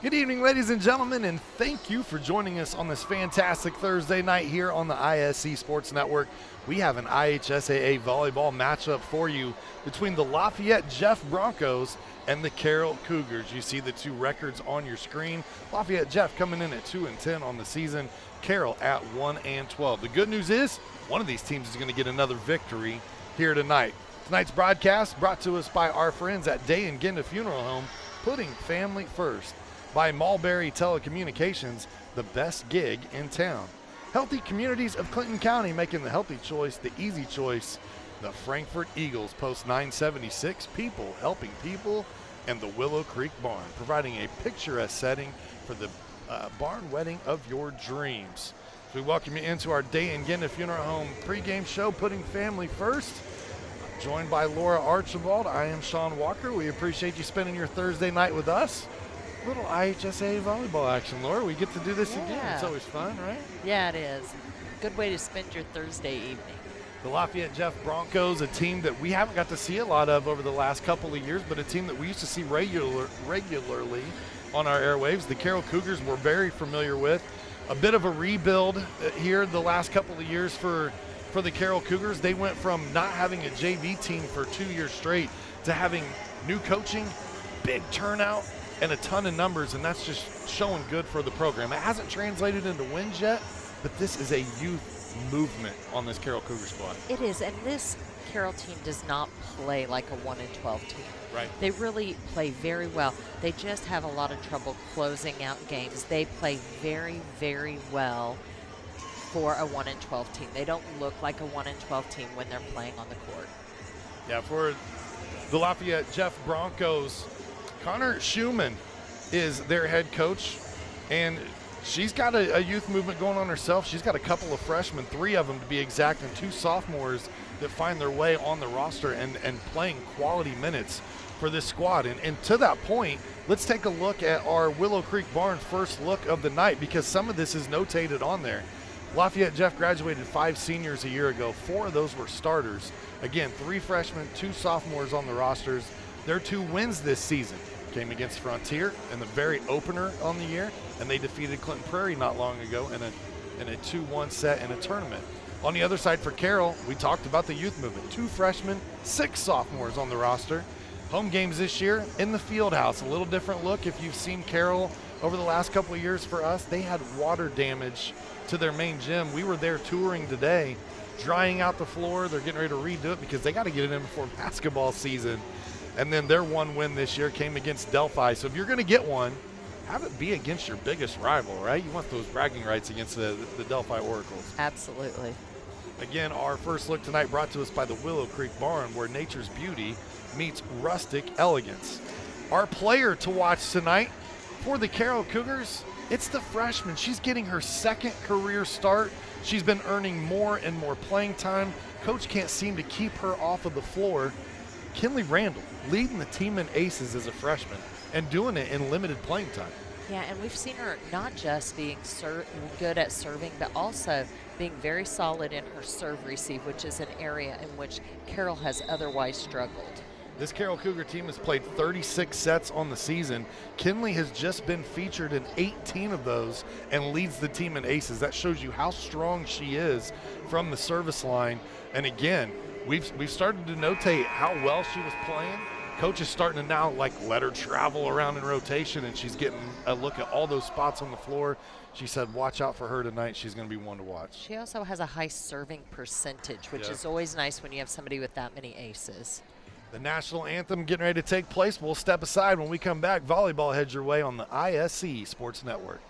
Good evening, ladies and gentlemen, and thank you for joining us on this fantastic Thursday night here on the ISC Sports Network. We have an IHSAA volleyball matchup for you between the Lafayette Jeff Broncos and the Carroll Cougars. You see the two records on your screen. Lafayette Jeff coming in at 2-10 on the season, Carroll at 1-12. The good news is one of these teams is going to get another victory here tonight. Tonight's broadcast brought to us by our friends at Day and Ginda Funeral Home, putting family first. By Mulberry Telecommunications, the best gig in town. Healthy Communities of Clinton County, making the healthy choice the easy choice. The Frankfort Eagles, post 976, people helping people, and the Willow Creek Barn, providing a picturesque setting for the barn wedding of your dreams. So we welcome you into our Day and Ginda Funeral Home pregame show, putting family first. Joined by Laura Archibald, I am Sean Walker. We appreciate you spending your Thursday night with us. Little IHSAA volleyball action, Laura. We get to do this again. It's always fun, right? Yeah, it is. Good way to spend your Thursday evening. The Lafayette Jeff Broncos, a team that we haven't got to see a lot of over the last couple of years, but a team that we used to see regularly on our airwaves. The Carroll Cougars we're very familiar with. A bit of a rebuild here the last couple of years for the Carroll Cougars. They went from not having a JV team for 2 years straight to having new coaching, big turnout, and a ton of numbers, and that's just showing good for the program. It hasn't translated into wins yet, but this is a youth movement on this Carroll Cougar squad. It is, and this Carroll team does not play like a 1-12 team. Right. They really play very well. They just have a lot of trouble closing out games. They play very, very well for a 1-12 team. They don't look like a 1-12 team when they're playing on the court. Yeah, for the Lafayette Jeff Broncos, Connor Schumann is their head coach, and she's got a youth movement going on herself. She's got a couple of freshmen, 3 of them to be exact, and 2 sophomores that find their way on the roster and playing quality minutes for this squad. And to that point, let's take a look at our Willow Creek Barn first look of the night, because some of this is notated on there. Lafayette Jeff graduated 5 seniors a year ago. 4 of those were starters. Again, 3 freshmen, 2 sophomores on the rosters. Their 2 wins this season came against Frontier in the very opener on the year, and they defeated Clinton Prairie not long ago in a 2-1 set in a tournament. On the other side for Carroll, we talked about the youth movement. 2 freshmen, 6 sophomores on the roster. Home games this year in the field house. A little different look. If you've seen Carroll over the last couple of years for us, they had water damage to their main gym. We were there touring today, drying out the floor. They're getting ready to redo it because they got to get it in before basketball season. And then their 1 win this year came against Delphi. So if you're going to get one, have it be against your biggest rival, right? You want those bragging rights against the Delphi Oracles. Absolutely. Again, our first look tonight brought to us by the Willow Creek Barn, where nature's beauty meets rustic elegance. Our player to watch tonight for the Carroll Cougars, it's the freshman. She's getting her 2nd career start. She's been earning more and more playing time. Coach can't seem to keep her off of the floor. Kinley Randall leading the team in aces as a freshman and doing it in limited playing time. Yeah, and we've seen her not just being good at serving, but also being very solid in her serve receive, which is an area in which Carroll has otherwise struggled. This Carroll Cougar team has played 36 sets on the season. Kinley has just been featured in 18 of those and leads the team in aces. That shows you how strong she is from the service line. And again, we've started to notate how well she was playing. Coach is starting to now let her travel around in rotation, and she's getting a look at all those spots on the floor. She said, watch out for her tonight. She's going to be one to watch. She also has a high serving percentage, which is always nice when you have somebody with that many aces. The national anthem getting ready to take place. We'll step aside. When we come back, volleyball heads your way on the ISC Sports Network.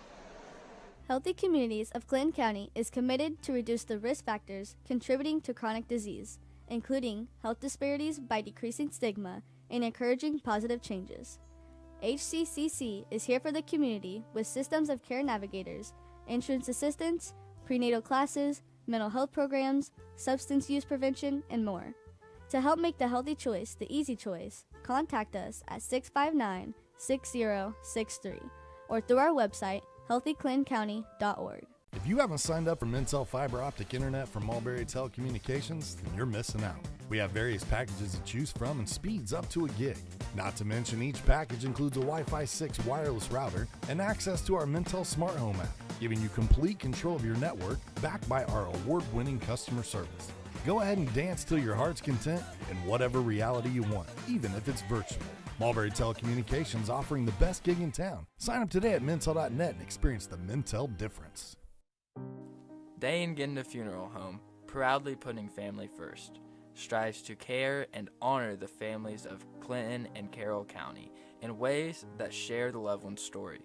Healthy Communities of Clinton County is committed to reduce the risk factors contributing to chronic disease, including health disparities by decreasing stigma and encouraging positive changes. HCCC is here for the community with systems of care navigators, entrance assistance, prenatal classes, mental health programs, substance use prevention, and more. To help make the healthy choice the easy choice, contact us at 659-6063 or through our website, healthyclintoncounty.org. If you haven't signed up for Mintel Fiber Optic Internet from Mulberry Telecommunications, then you're missing out. We have various packages to choose from and speeds up to a gig. Not to mention each package includes a Wi-Fi 6 wireless router and access to our Mintel Smart Home app, giving you complete control of your network backed by our award-winning customer service. Go ahead and dance till your heart's content in whatever reality you want, even if it's virtual. Mulberry Telecommunications offering the best gig in town. Sign up today at Mintel.net and experience the Mintel difference. Day and Ginda Funeral Home, proudly putting family first, strives to care and honor the families of Clinton and Carroll County in ways that share the loved one's story.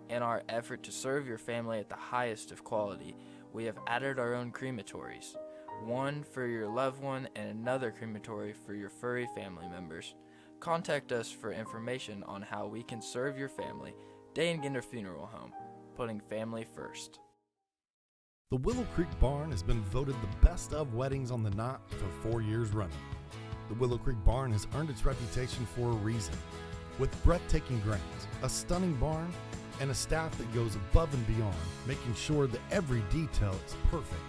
In our effort to serve your family at the highest of quality, we have added our own crematories, one for your loved one and another crematory for your furry family members. Contact us for information on how we can serve your family. Day and Ginda Funeral Home, putting family first. The Willow Creek Barn has been voted the best of weddings on the Knot for 4 years running. The Willow Creek Barn has earned its reputation for a reason. With breathtaking grounds, a stunning barn, and a staff that goes above and beyond, making sure that every detail is perfect,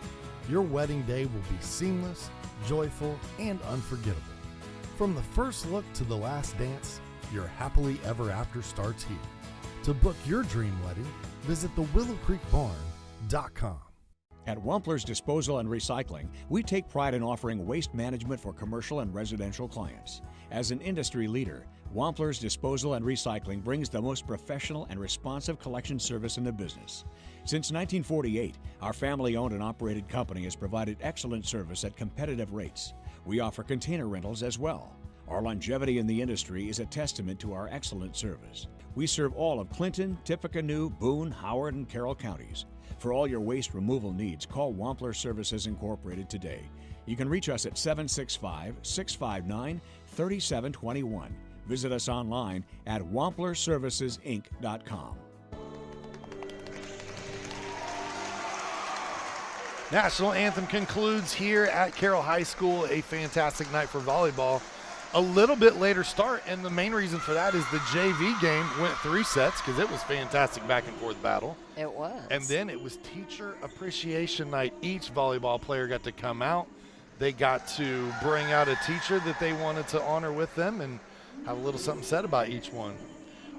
your wedding day will be seamless, joyful, and unforgettable. From the first look to the last dance, your happily ever after starts here. To book your dream wedding, visit thewillowcreekbarn.com. At Wampler's Disposal and Recycling, we take pride in offering waste management for commercial and residential clients. As an industry leader, Wampler's Disposal and Recycling brings the most professional and responsive collection service in the business. Since 1948, our family-owned and operated company has provided excellent service at competitive rates. We offer container rentals as well. Our longevity in the industry is a testament to our excellent service. We serve all of Clinton, Tippecanoe, Boone, Howard, and Carroll counties. For all your waste removal needs, call Wampler Services Incorporated today. You can reach us at 765-659-3721. Visit us online at wamplerservicesinc.com. National anthem concludes here at Carroll High School. A fantastic night for volleyball. A little bit later start, and the main reason for that is the JV game went 3 sets because it was fantastic back and forth battle. It was. And then it was Teacher Appreciation Night. Each volleyball player got to come out. They got to bring out a teacher that they wanted to honor with them and have a little something said about each one.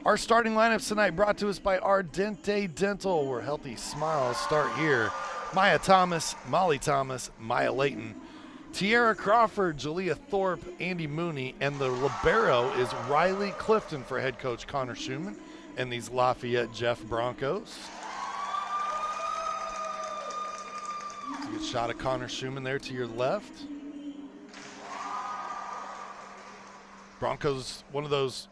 Our starting lineups tonight brought to us by Ardente Dental, where healthy smiles start here. Maya Thomas, Molly Thomas, Maya Layton, Tiara Crawford, Jalea Thorpe, Andy Mooney, and the libero is Riley Clifton for head coach Connor Schumann and these Lafayette Jeff Broncos. It's a good shot of Connor Schumann there to your left. Broncos, one of those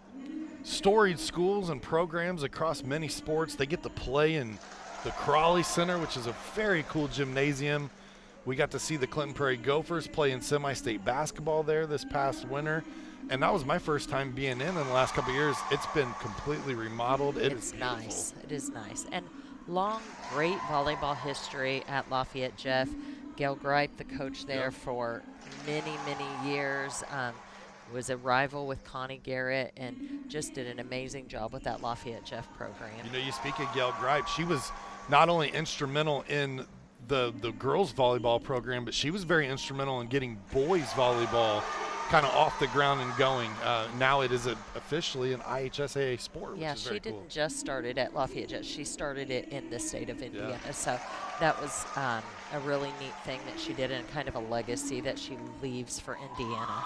storied schools and programs across many sports. They get to play in the Crawley Center, which is a very cool gymnasium. We got to see the Clinton Prairie Gophers play in semi-state basketball there this past winter, and that was my first time being in the last couple of years. It's been completely remodeled. It's nice. It is nice. And long, great volleyball history at Lafayette, Jeff. Gail Gripe, the coach there for many, many years, was a rival with Connie Garrett and just did an amazing job with that Lafayette Jeff program. You know, you speak of Gail Gripe. She was not only instrumental in the girls volleyball program, but she was very instrumental in getting boys volleyball kind of off the ground and going. Now it is officially an IHSAA sport, yeah, which is very she didn't cool. just start it at Lafayette. She started it in the state of Indiana. Yeah. So that was a really neat thing that she did and kind of a legacy that she leaves for Indiana.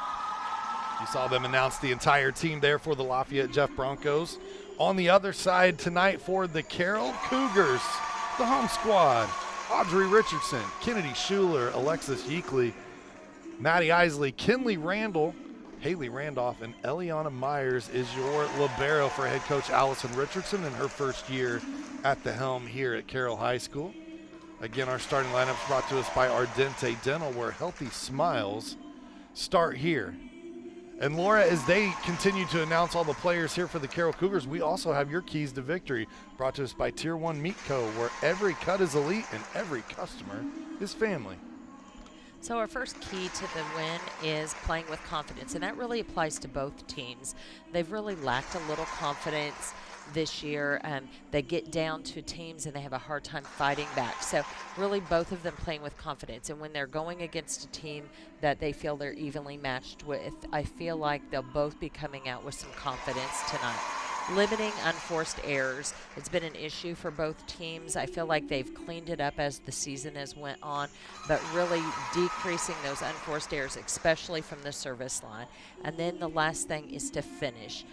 You saw them announce the entire team there for the Lafayette Jeff Broncos. On the other side tonight for the Carroll Cougars, the home squad, Audrey Richardson, Kennedy Schuler, Alexis Yeakley, Maddie Isley, Kinley Randall, Haley Randolph, and Eliana Myers is your libero for head coach Allison Richardson in her first year at the helm here at Carroll High School. Again, our starting lineup is brought to us by Ardente Dental, where healthy smiles start here. And Laura, as they continue to announce all the players here for the Carroll Cougars, we also have your keys to victory brought to us by Tier 1 Meat Co., where every cut is elite and every customer is family. So our first key to the win is playing with confidence, and that really applies to both teams. They've really lacked a little confidence this year. They get down to teams and they have a hard time fighting back. So really both of them playing with confidence. And when they're going against a team that they feel they're evenly matched with, I feel like they'll both be coming out with some confidence tonight. Limiting unforced errors. It's been an issue for both teams. I feel like they've cleaned it up as the season has went on, but really decreasing those unforced errors, especially from the service line. And then the last thing is to finish.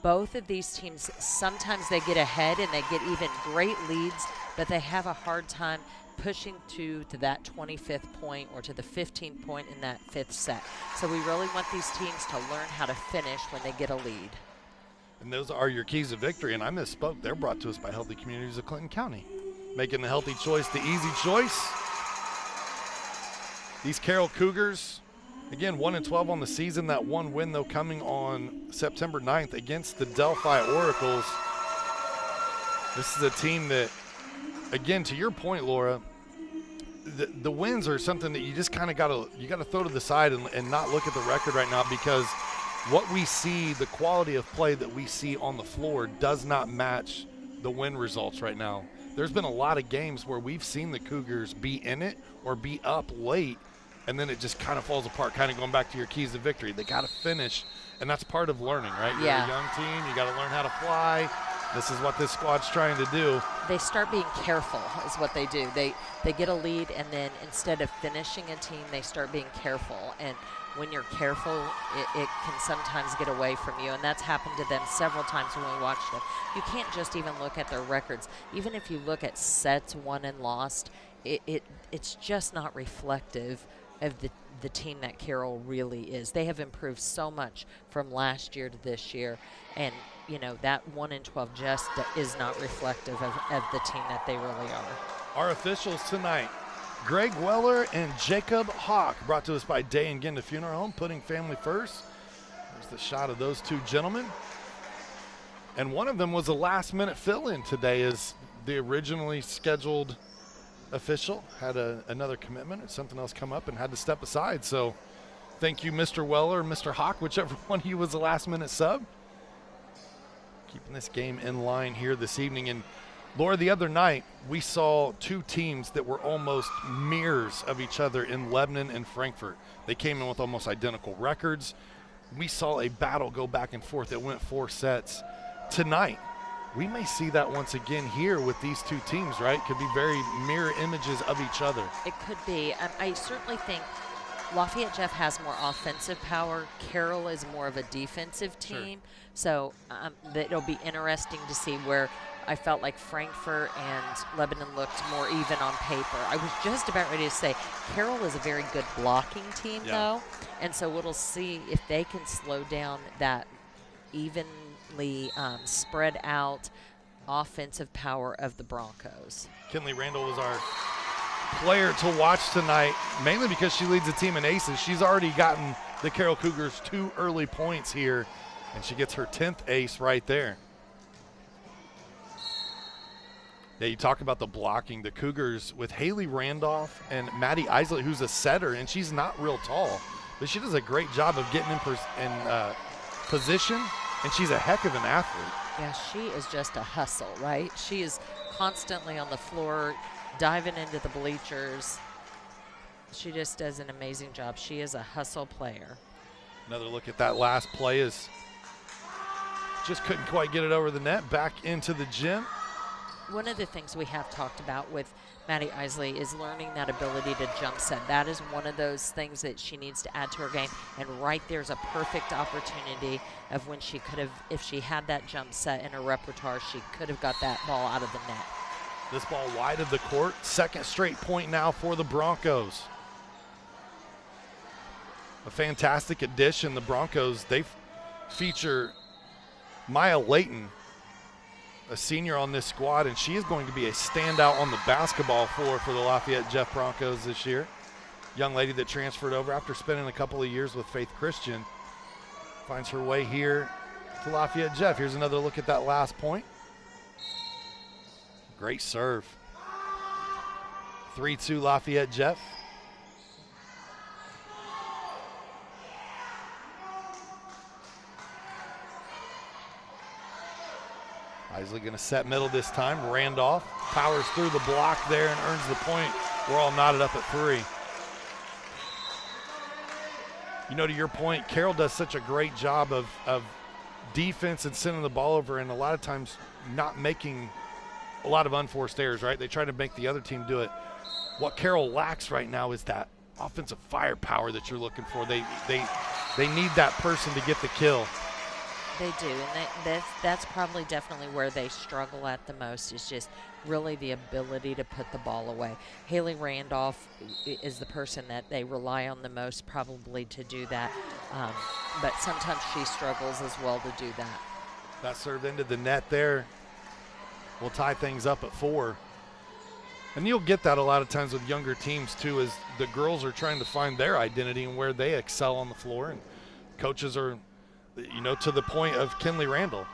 Both of these teams, sometimes they get ahead and they get even great leads, but they have a hard time pushing to that 25th point or to the 15th point in that 5th set. So we really want these teams to learn how to finish when they get a lead. And those are your keys to victory. And I misspoke. They're brought to us by Healthy Communities of Clinton County. Making the healthy choice the easy choice. These Carroll Cougars, again, 1-12 on the season. That one win, though, coming on September 9th against the Delphi Oracles. This is a team that, again, to your point, Laura, the wins are something that you just kind of got to throw to the side and not look at the record right now, because what we see, the quality of play that we see on the floor does not match the win results right now. There's been a lot of games where we've seen the Cougars be in it or be up late, and then it just kind of falls apart, kind of going back to your keys to victory. They got to finish, and that's part of learning, right? You're a young team. You got to learn how to fly. This is what this squad's trying to do. They start being careful is what they do. They get a lead, and then instead of finishing a team, they start being careful. And when you're careful, it can sometimes get away from you, and that's happened to them several times when we watched them. You can't just even look at their records. Even if you look at sets won and lost, it's just not reflective of the team that Carroll really is. They have improved so much from last year to this year, and you know that 1-12 just is not reflective of the team that they really are. Our officials tonight: Greg Weller and Jacob Hawk, brought to us by Day and Ginda Funeral Home, putting family first. There's the shot of those two gentlemen. And one of them was a last-minute fill-in today, as the originally scheduled official had another commitment or something else come up and had to step aside. So thank you, Mr. Weller, Mr. Hawk, whichever one of you was the last-minute sub. Keeping this game in line here this evening. And Laura, the other night, we saw two teams that were almost mirrors of each other in Lebanon and Frankfort. They came in with almost identical records. We saw a battle go back and forth that went 4 sets. Tonight, we may see that once again here with these two teams, right? Could be very mirror images of each other. It could be. I certainly think Lafayette Jeff has more offensive power. Carroll is more of a defensive team. Sure. So it'll be interesting to see where I felt like Frankfurt and Lebanon looked more even on paper. I was just about ready to say Carroll is a very good blocking team, though. And so we'll see if they can slow down that evenly spread out offensive power of the Broncos. Kinley Randall was our player to watch tonight, mainly because she leads the team in aces. She's already gotten the Carroll Cougars 2 early points here, and she gets her 10th ace right there. Yeah, you talk about the blocking. The Cougars with Haley Randolph and Maddie Isley, who's a setter, and she's not real tall, but she does a great job of getting in position, and she's a heck of an athlete. Yeah, she is just a hustle, right? She is constantly on the floor, diving into the bleachers. She just does an amazing job. She is a hustle player. Another look at that last play is just couldn't quite get it over the net. Back into the gym. One of the things we have talked about with Maddie Isley is learning that ability to jump set. That is one of those things that she needs to add to her game. And right there's a perfect opportunity of when she could have, if she had that jump set in her repertoire, she could have got that ball out of the net. This ball wide of the court. Second straight point now for the Broncos. A fantastic addition. The Broncos, they feature Maya Layton, a senior on this squad, and she is going to be a standout on the basketball floor for the Lafayette Jeff Broncos this year. Young lady that transferred over after spending a couple of years with Faith Christian finds her way here to Lafayette Jeff. Here's another look at that last point. Great serve. 3-2 Lafayette Jeff. Isley going to set middle this time. Randolph powers through the block there and earns the point. We're all knotted up at 3. You know, to your point, Carroll does such a great job of defense and sending the ball over, and a lot of times not making a lot of unforced errors, right? They try to make the other team do it. What Carroll lacks right now is that offensive firepower that you're looking for. They need that person to get the kill. They do, and that's probably definitely where they struggle at the most, is just really the ability to put the ball away. Haley Randolph is the person that they rely on the most probably to do that, but sometimes she struggles as well to do that. That served into the net there. We'll tie things up at 4. And you'll get that a lot of times with younger teams too, as the girls are trying to find their identity and where they excel on the floor, and coaches are, you know, to the point of Kinley Randall.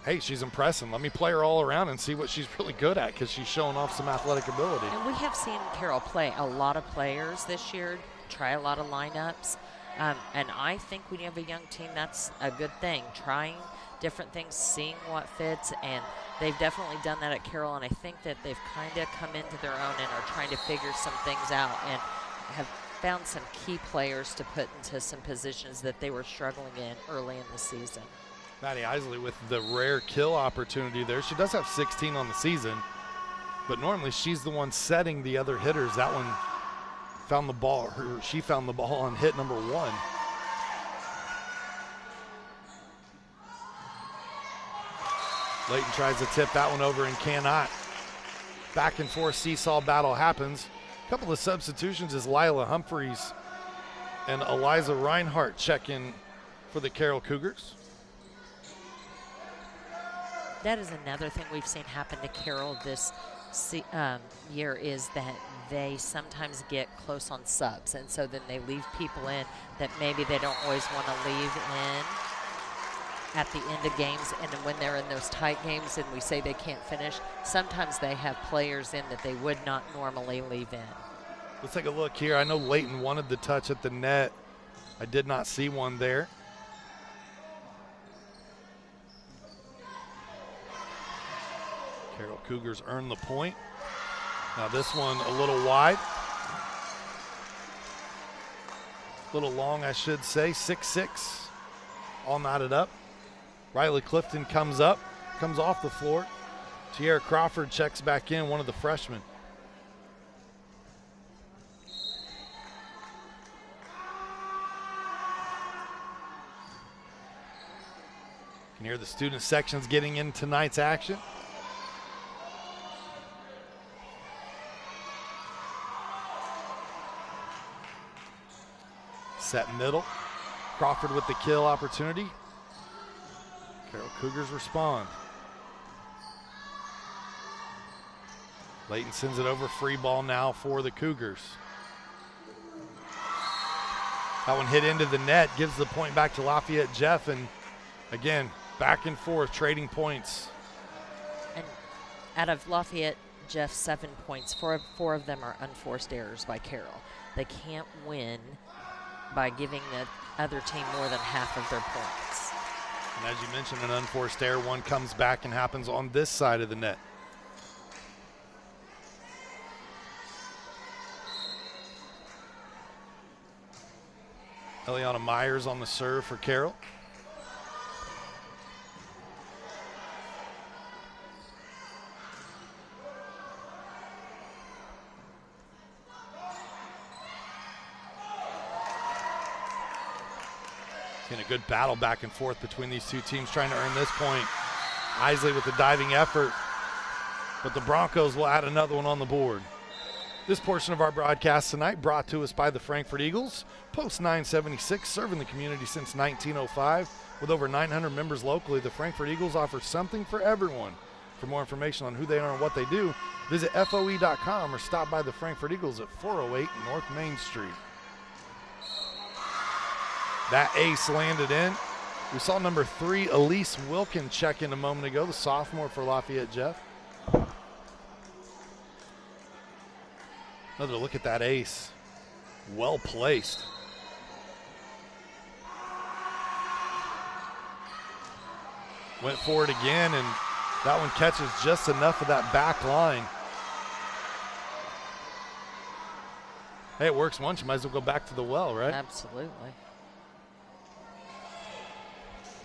Hey, she's impressing. Let me play her all around and see what she's really good at, because she's showing off some athletic ability. And we have seen Carroll play a lot of players this year, try a lot of lineups. And I think when you have a young team, that's a good thing. Trying different things, seeing what fits, and they've definitely done that at Carroll, and I think that they've kind of come into their own and are trying to figure some things out and have found some key players to put into some positions that they were struggling in early in the season. Maddie Isley with the rare kill opportunity there. She does have 16 on the season, but normally she's the one setting the other hitters. That one found the ball, she found the ball on hit number 1. Layton tries to tip that one over and cannot. Back and forth seesaw battle happens. A couple of substitutions as Lila Humphreys and Eliza Reinhart check in for the Carroll Cougars. That is another thing we've seen happen to Carroll this year, is that they sometimes get close on subs, and so then they leave people in that maybe they don't always want to leave in at the end of games, and then when they're in those tight games and we say they can't finish, sometimes they have players in that they would not normally leave in. Let's take a look here. I know Layton wanted the touch at the net. I did not see one there. Carroll Cougars earn the point. Now this one a little wide. A little long, I should say. 6'6", all knotted up. Riley Clifton comes up, comes off the floor. Tiara Crawford checks back in, one of the freshmen. You can hear the student sections getting in tonight's action. Set middle. Crawford with the kill opportunity. Carroll Cougars respond. Layton sends it over, free ball now for the Cougars. That one hit into the net, gives the point back to Lafayette Jeff, and again, back and forth, trading points. And out of Lafayette Jeff's 7 points, four of them are unforced errors by Carroll. They can't win by giving the other team more than half of their points. And as you mentioned, an unforced error, one comes back and happens on this side of the net. Eliana Myers on the serve for Carroll. Seeing a good battle back and forth between these two teams trying to earn this point. Isley with the diving effort, but the Broncos will add another one on the board. This portion of our broadcast tonight brought to us by the Frankfort Eagles, Post 976, serving the community since 1905. With over 900 members locally, the Frankfort Eagles offer something for everyone. For more information on who they are and what they do, visit FOE.com or stop by the Frankfort Eagles at 408 North Main Street. That ace landed in. We saw number 3, Elise Wilkin, check in a moment ago, the sophomore for Lafayette Jeff. Another look at that ace. Well placed. Went for it again and That one catches just enough of that back line. Hey, it works once. You might as well go back to the well, right? Absolutely.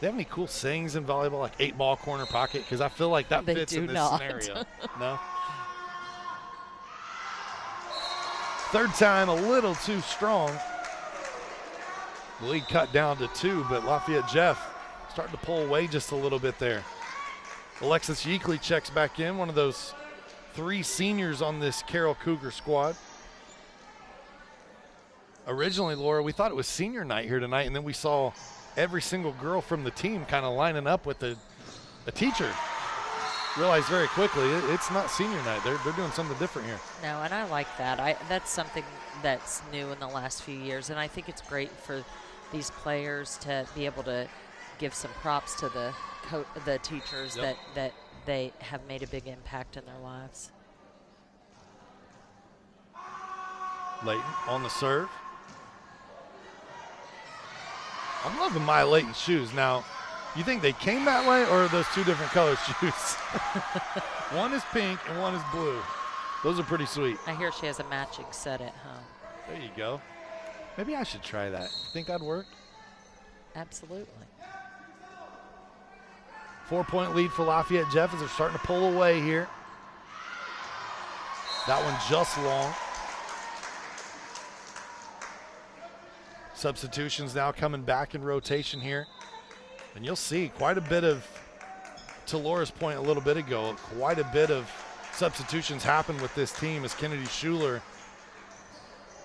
They have any cool sayings in volleyball, like 8-ball corner pocket? Because I feel like that fits in this scenario. No? Third time, a little too strong. The lead cut down to 2, but Lafayette Jeff starting to pull away just a little bit there. Alexis Yeakley checks back in, one of those 3 seniors on this Carroll Cougar squad. Originally, Laura, we thought it was senior night here tonight, and then we saw every single girl from the team kind of lining up with a teacher. Realized very quickly it's not senior night. They're doing something different here. No, and I like that. That's something that's new in the last few years, and I think it's great for these players to be able to give some props to the teachers that they have made a big impact in their lives. Layton on the serve. I'm loving Maya Layton's shoes. Now, you think they came that way, or are those 2 different color shoes? One is pink and one is blue. Those are pretty sweet. I hear she has a matching set at home. There you go. Maybe I should try that. Think that'd work? Absolutely. 4-point lead for Lafayette Jeff as they're starting to pull away here. That one just long. Substitutions now coming back in rotation here. And you'll see quite a bit of, to Laura's point a little bit ago, quite a bit of substitutions happen with this team as Kennedy Schuler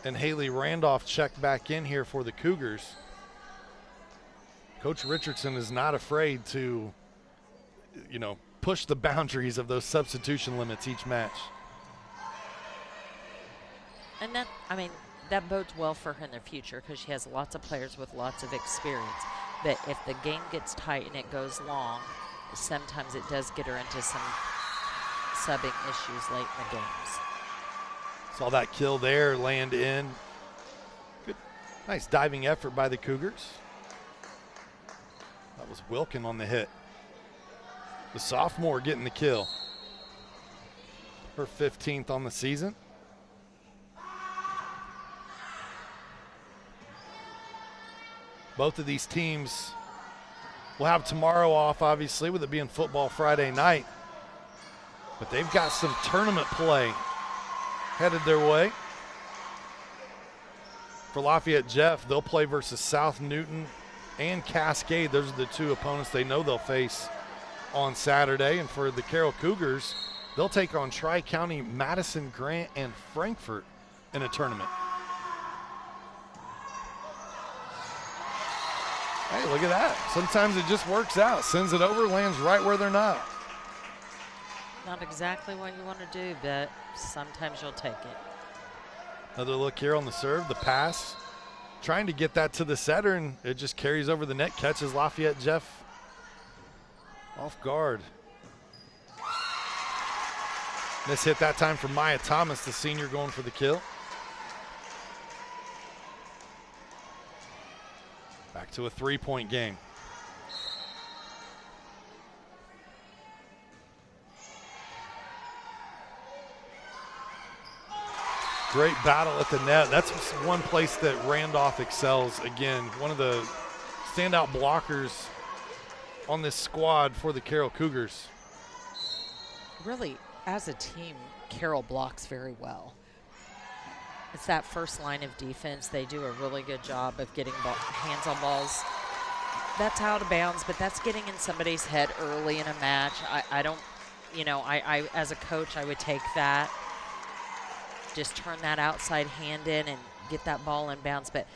and Haley Randolph check back in here for the Cougars. Coach Richardson is not afraid to, push the boundaries of those substitution limits each match. And that bodes well for her in the future because she has lots of players with lots of experience. But if the game gets tight and it goes long, sometimes it does get her into some subbing issues late in the games. Saw that kill there land in. Good, nice diving effort by the Cougars. That was Wilkin on the hit. The sophomore getting the kill. Her 15th on the season. Both of these teams will have tomorrow off, obviously, with it being football Friday night. But they've got some tournament play headed their way. For Lafayette Jeff, they'll play versus South Newton and Cascade. Those are the 2 opponents they know they'll face on Saturday. And for the Carroll Cougars, they'll take on Tri-County, Madison, Grant, and Frankfort in a tournament. Hey, look at that. Sometimes it just works out. Sends it over, lands right where they're not. Not exactly what you want to do, but sometimes you'll take it. Another look here on the serve, the pass. Trying to get that to the setter, and it just carries over the net, catches Lafayette Jeff off guard. Miss hit that time for Maya Thomas, the senior, going for the kill. Back to a 3-point game. Great battle at the net. That's one place that Randolph excels. Again, one of the standout blockers on this squad for the Carroll Cougars. Really, as a team, Carroll blocks very well. It's that first line of defense. They do a really good job of getting hands on balls. That's out of bounds, but that's getting in somebody's head early in a match. I don't, I as a coach, I would take that. Just turn that outside hand in and get that ball in bounds. But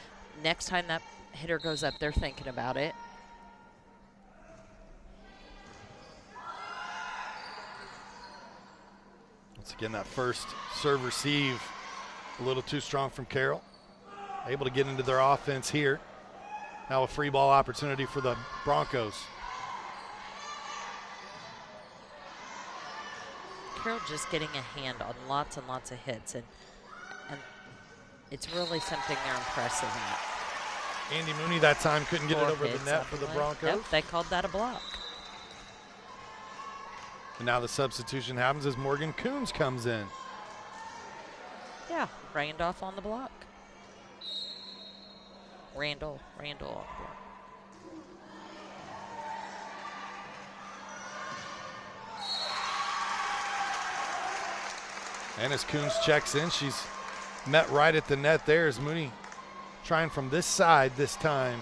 next time that hitter goes up, they're thinking about it. Once again, that first serve receive a little too strong from Carroll. Able to get into their offense here. Now a free ball opportunity for the Broncos. Carroll just getting a hand on lots and lots of hits, and it's really something they're impressive at. Andy Mooney that time couldn't get it over the hits net for the Broncos. Nope, they called that a block. And now the substitution happens as Morgan Coons comes in. Yeah, Randolph on the block. Randall on the block. And as Coons checks in, she's met right at the net there as Mooney trying from this side this time.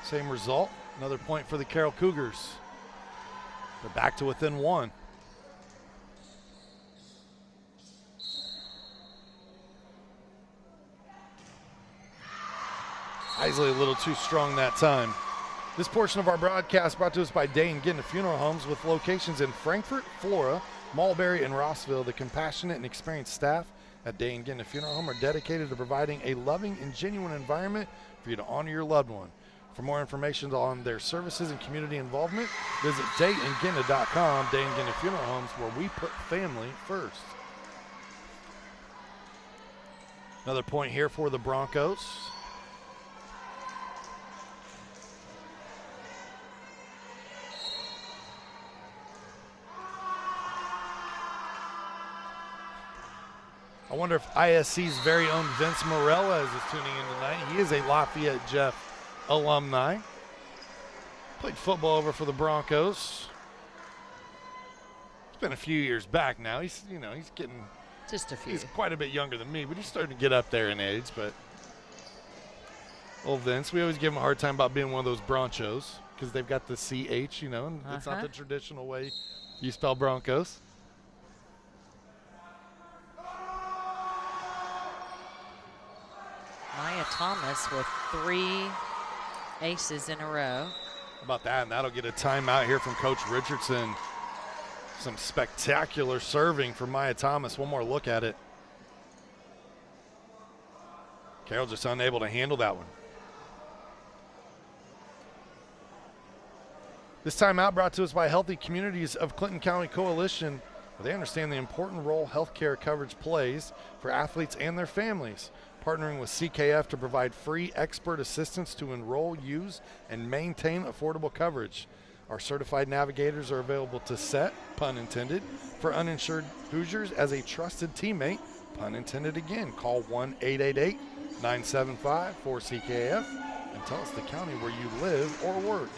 Same result. Another point for the Carroll Cougars. They're back to within one. Isley a little too strong that time. This portion of our broadcast brought to us by Day and Ginna Funeral Homes with locations in Frankfort, Flora, Mulberry, and Rossville. The compassionate and experienced staff at Day and Ginna Funeral Home are dedicated to providing a loving and genuine environment for you to honor your loved one. For more information on their services and community involvement, visit dayandginna.com. Day and Ginna Funeral Homes, where we put family first. Another point here for the Broncos. I wonder if ISC's very own Vince Morales is tuning in tonight. He is a Lafayette Jeff alumni. Played football over for the Broncos. It's been a few years back now. He's getting just a few. He's quite a bit younger than me, but he's starting to get up there in age. But old Vince, we always give him a hard time about being one of those Bronchos because they've got the CH, and it's not the traditional way you spell Broncos. Maya Thomas with 3 aces in a row. How about that? And that'll get a timeout here from Coach Richardson. Some spectacular serving for Maya Thomas. One more look at it. Carroll just unable to handle that one. This timeout brought to us by Healthy Communities of Clinton County Coalition. They understand the important role healthcare coverage plays for athletes and their families. Partnering with CKF to provide free expert assistance to enroll, use, and maintain affordable coverage. Our certified navigators are available to set, pun intended, for uninsured Hoosiers as a trusted teammate, pun intended again. Call 1-888-975-4CKF and tell us the county where you live or work.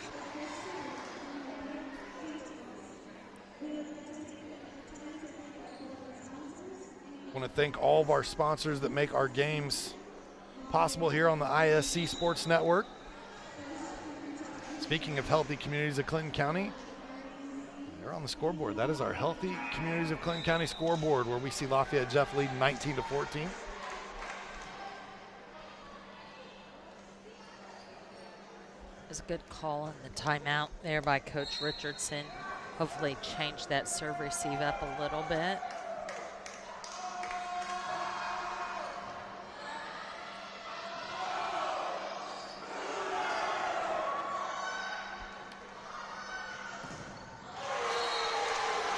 I want to thank all of our sponsors that make our games possible here on the ISC Sports Network. Speaking of Healthy Communities of Clinton County, they're on the scoreboard. That is our Healthy Communities of Clinton County scoreboard, where we see Lafayette Jeff leading 19-14. It was a good call on the timeout there by Coach Richardson. Hopefully change that serve receive up a little bit.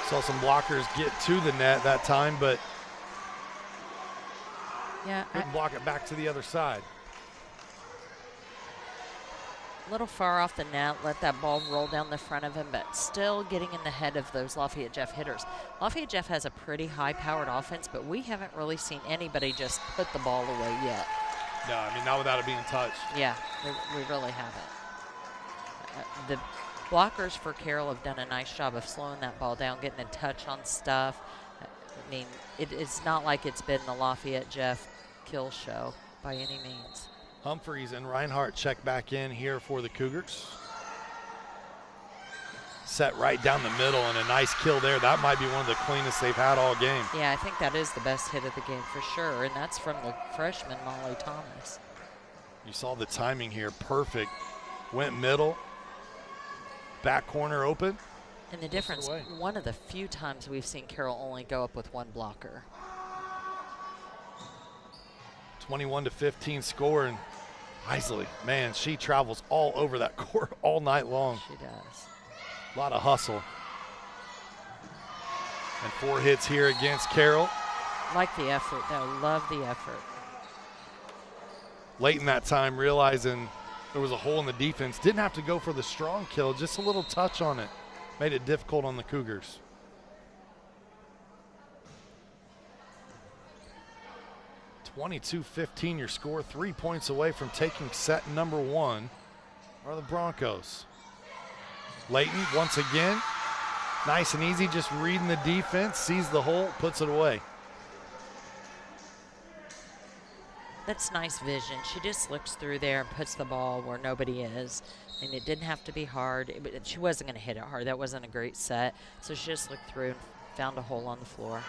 Saw some blockers get to the net that time, but couldn't block it back to the other side. A little far off the net, let that ball roll down the front of him, but still getting in the head of those Lafayette Jeff hitters. Lafayette Jeff has a pretty high-powered offense, but we haven't really seen anybody just put the ball away yet. No, I mean, not without it being touched. Yeah, we really haven't. The blockers for Carroll have done a nice job of slowing that ball down, getting a touch on stuff. I mean, it's not like it's been the Lafayette Jeff kill show by any means. Humphreys and Reinhardt check back in here for the Cougars. Set right down the middle and a nice kill there. That might be one of the cleanest they've had all game. Yeah, I think that is the best hit of the game for sure, and that's from the freshman Molly Thomas. You saw the timing here, perfect. Went middle. Back corner open. And the difference, one of the few times we've seen Carroll only go up with one blocker. 21-15 score, and Isley, man, she travels all over that court all night long. She does. A lot of hustle. And 4 hits here against Carroll. Like the effort, though. Love the effort. Late in that time, realizing there was a hole in the defense. Didn't have to go for the strong kill, just a little touch on it. made it difficult on the Cougars. (22-15) your score. 3 points away from taking set number 1 are the Broncos. Layton once again, nice and easy, just reading the defense, sees the hole, puts it away. That's nice vision. She just looks through there and puts the ball where nobody is. And it didn't have to be hard. She wasn't going to hit it hard. That wasn't a great set. So she just looked through and found a hole on the floor.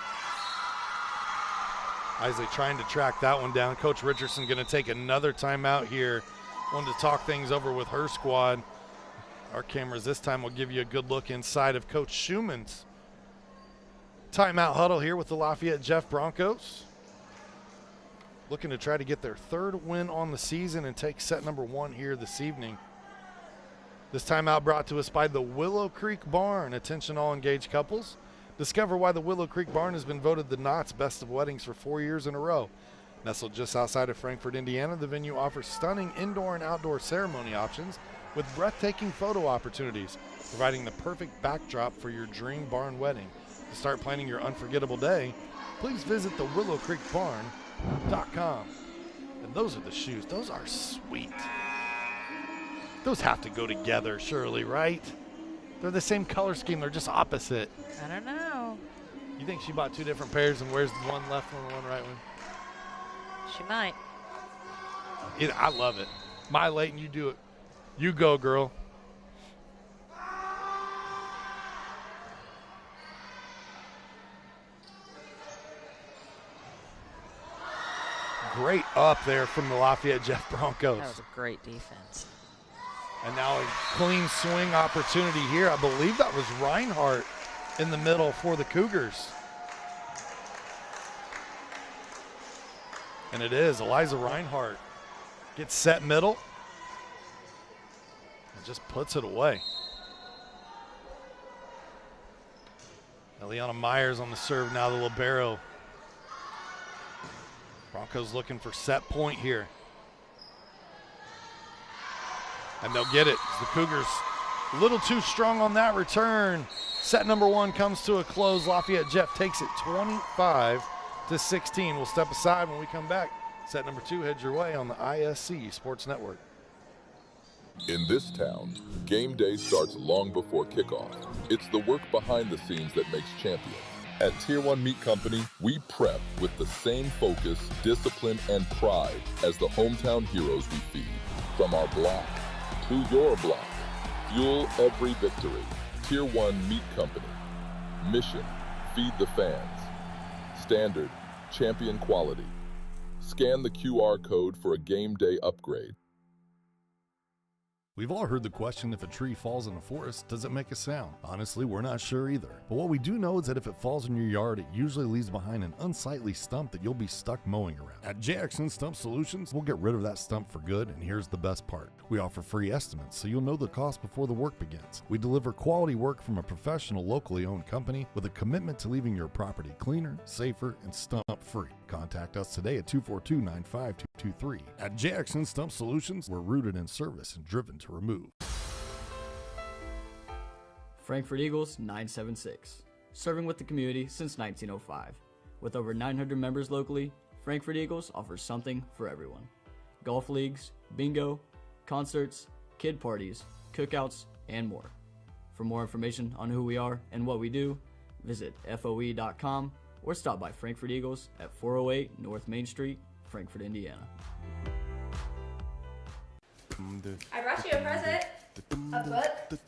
Isley trying to track that one down. Coach Richardson going to take another timeout here. Wanted to talk things over with her squad. Our cameras this time will give you a good look inside of Coach Schumann's timeout huddle here with the Lafayette Jeff Broncos. Looking to try to get their 3rd win on the season and take set number 1 here this evening. This timeout brought to us by the Willow Creek Barn. Attention all engaged couples. Discover why the Willow Creek Barn has been voted the Knott's Best of Weddings for 4 years in a row. Nestled just outside of Frankfort, Indiana, the venue offers stunning indoor and outdoor ceremony options with breathtaking photo opportunities, providing the perfect backdrop for your dream barn wedding. To start planning your unforgettable day, please visit the willowcreekbarn.com. And those are the shoes. Those are sweet. Those have to go together, surely, right? They're the same color scheme. They're just opposite. I don't know. You think she bought 2 different pairs and wears one left one and one right one? She might. I love it. My Layton, you do it. You go, girl. Great up there from the Lafayette Jeff Broncos. That was a great defense. And now a clean swing opportunity here. I believe that was Reinhardt in the middle for the Cougars. And it is Eliza Reinhardt. Gets set middle. And just puts it away. Eliana Myers on the serve now, the libero. Broncos looking for set point here. And they'll get it. The Cougars a little too strong on that return. Set number 1 comes to a close. Lafayette Jeff takes it 25-16. We'll step aside when we come back. Set number 2 heads your way on the ISC Sports Network. In this town, game day starts long before kickoff. It's the work behind the scenes that makes champions. At Tier 1 Meat Company, we prep with the same focus, discipline, and pride as the hometown heroes we feed. From our block to your block, fuel every victory. Tier 1 Meat Company. Mission, feed the fans. Standard, champion quality. Scan the QR code for a game day upgrade. We've all heard the question, if a tree falls in a forest, does it make a sound? Honestly, we're not sure either. But what we do know is that if it falls in your yard, it usually leaves behind an unsightly stump that you'll be stuck mowing around. At JXN Stump Solutions, we'll get rid of that stump for good, and here's the best part. We offer free estimates, so you'll know the cost before the work begins. We deliver quality work from a professional, locally owned company with a commitment to leaving your property cleaner, safer, and stump-free. Contact us today at 242-9523. At JXN Stump Solutions, we're rooted in service and driven to remove. Frankfort Eagles 976, serving with the community since 1905. With over 900 members locally, Frankfort Eagles offers something for everyone. Golf leagues, bingo, concerts, kid parties, cookouts, and more. For more information on who we are and what we do, visit FOE.com or stop by Frankfort Eagles at 408 North Main Street, Frankfort, Indiana. I brought you a present. A book.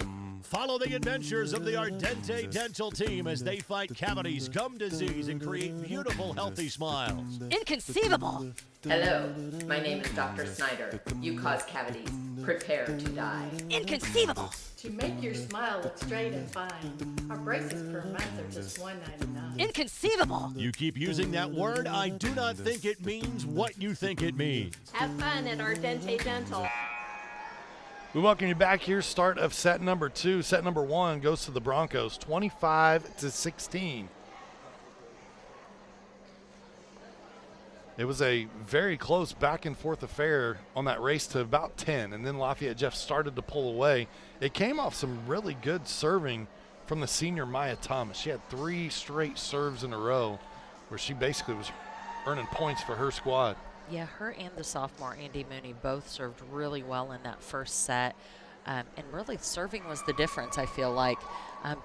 Follow the adventures of the Ardente Dental team as they fight cavities, gum disease, and create beautiful, healthy smiles. Inconceivable! Hello, my name is Dr. Snyder. You cause cavities. Prepare to die. Inconceivable! To make your smile look straight and fine, our braces per month are just $1.99. Inconceivable! You keep using that word, I do not think it means what you think it means. Have fun at Ardente Dental. We welcome you back here. Start of set number 2. Set number 1 goes to the Broncos, 25-16. It was a very close back and forth affair on that race to about 10, and then Lafayette Jeff started to pull away. It came off some really good serving from the senior Maya Thomas. She had 3 straight serves in a row where she basically was earning points for her squad. Yeah, her and the sophomore Andy Mooney both served really well in that first set. And really serving was the difference, I feel like.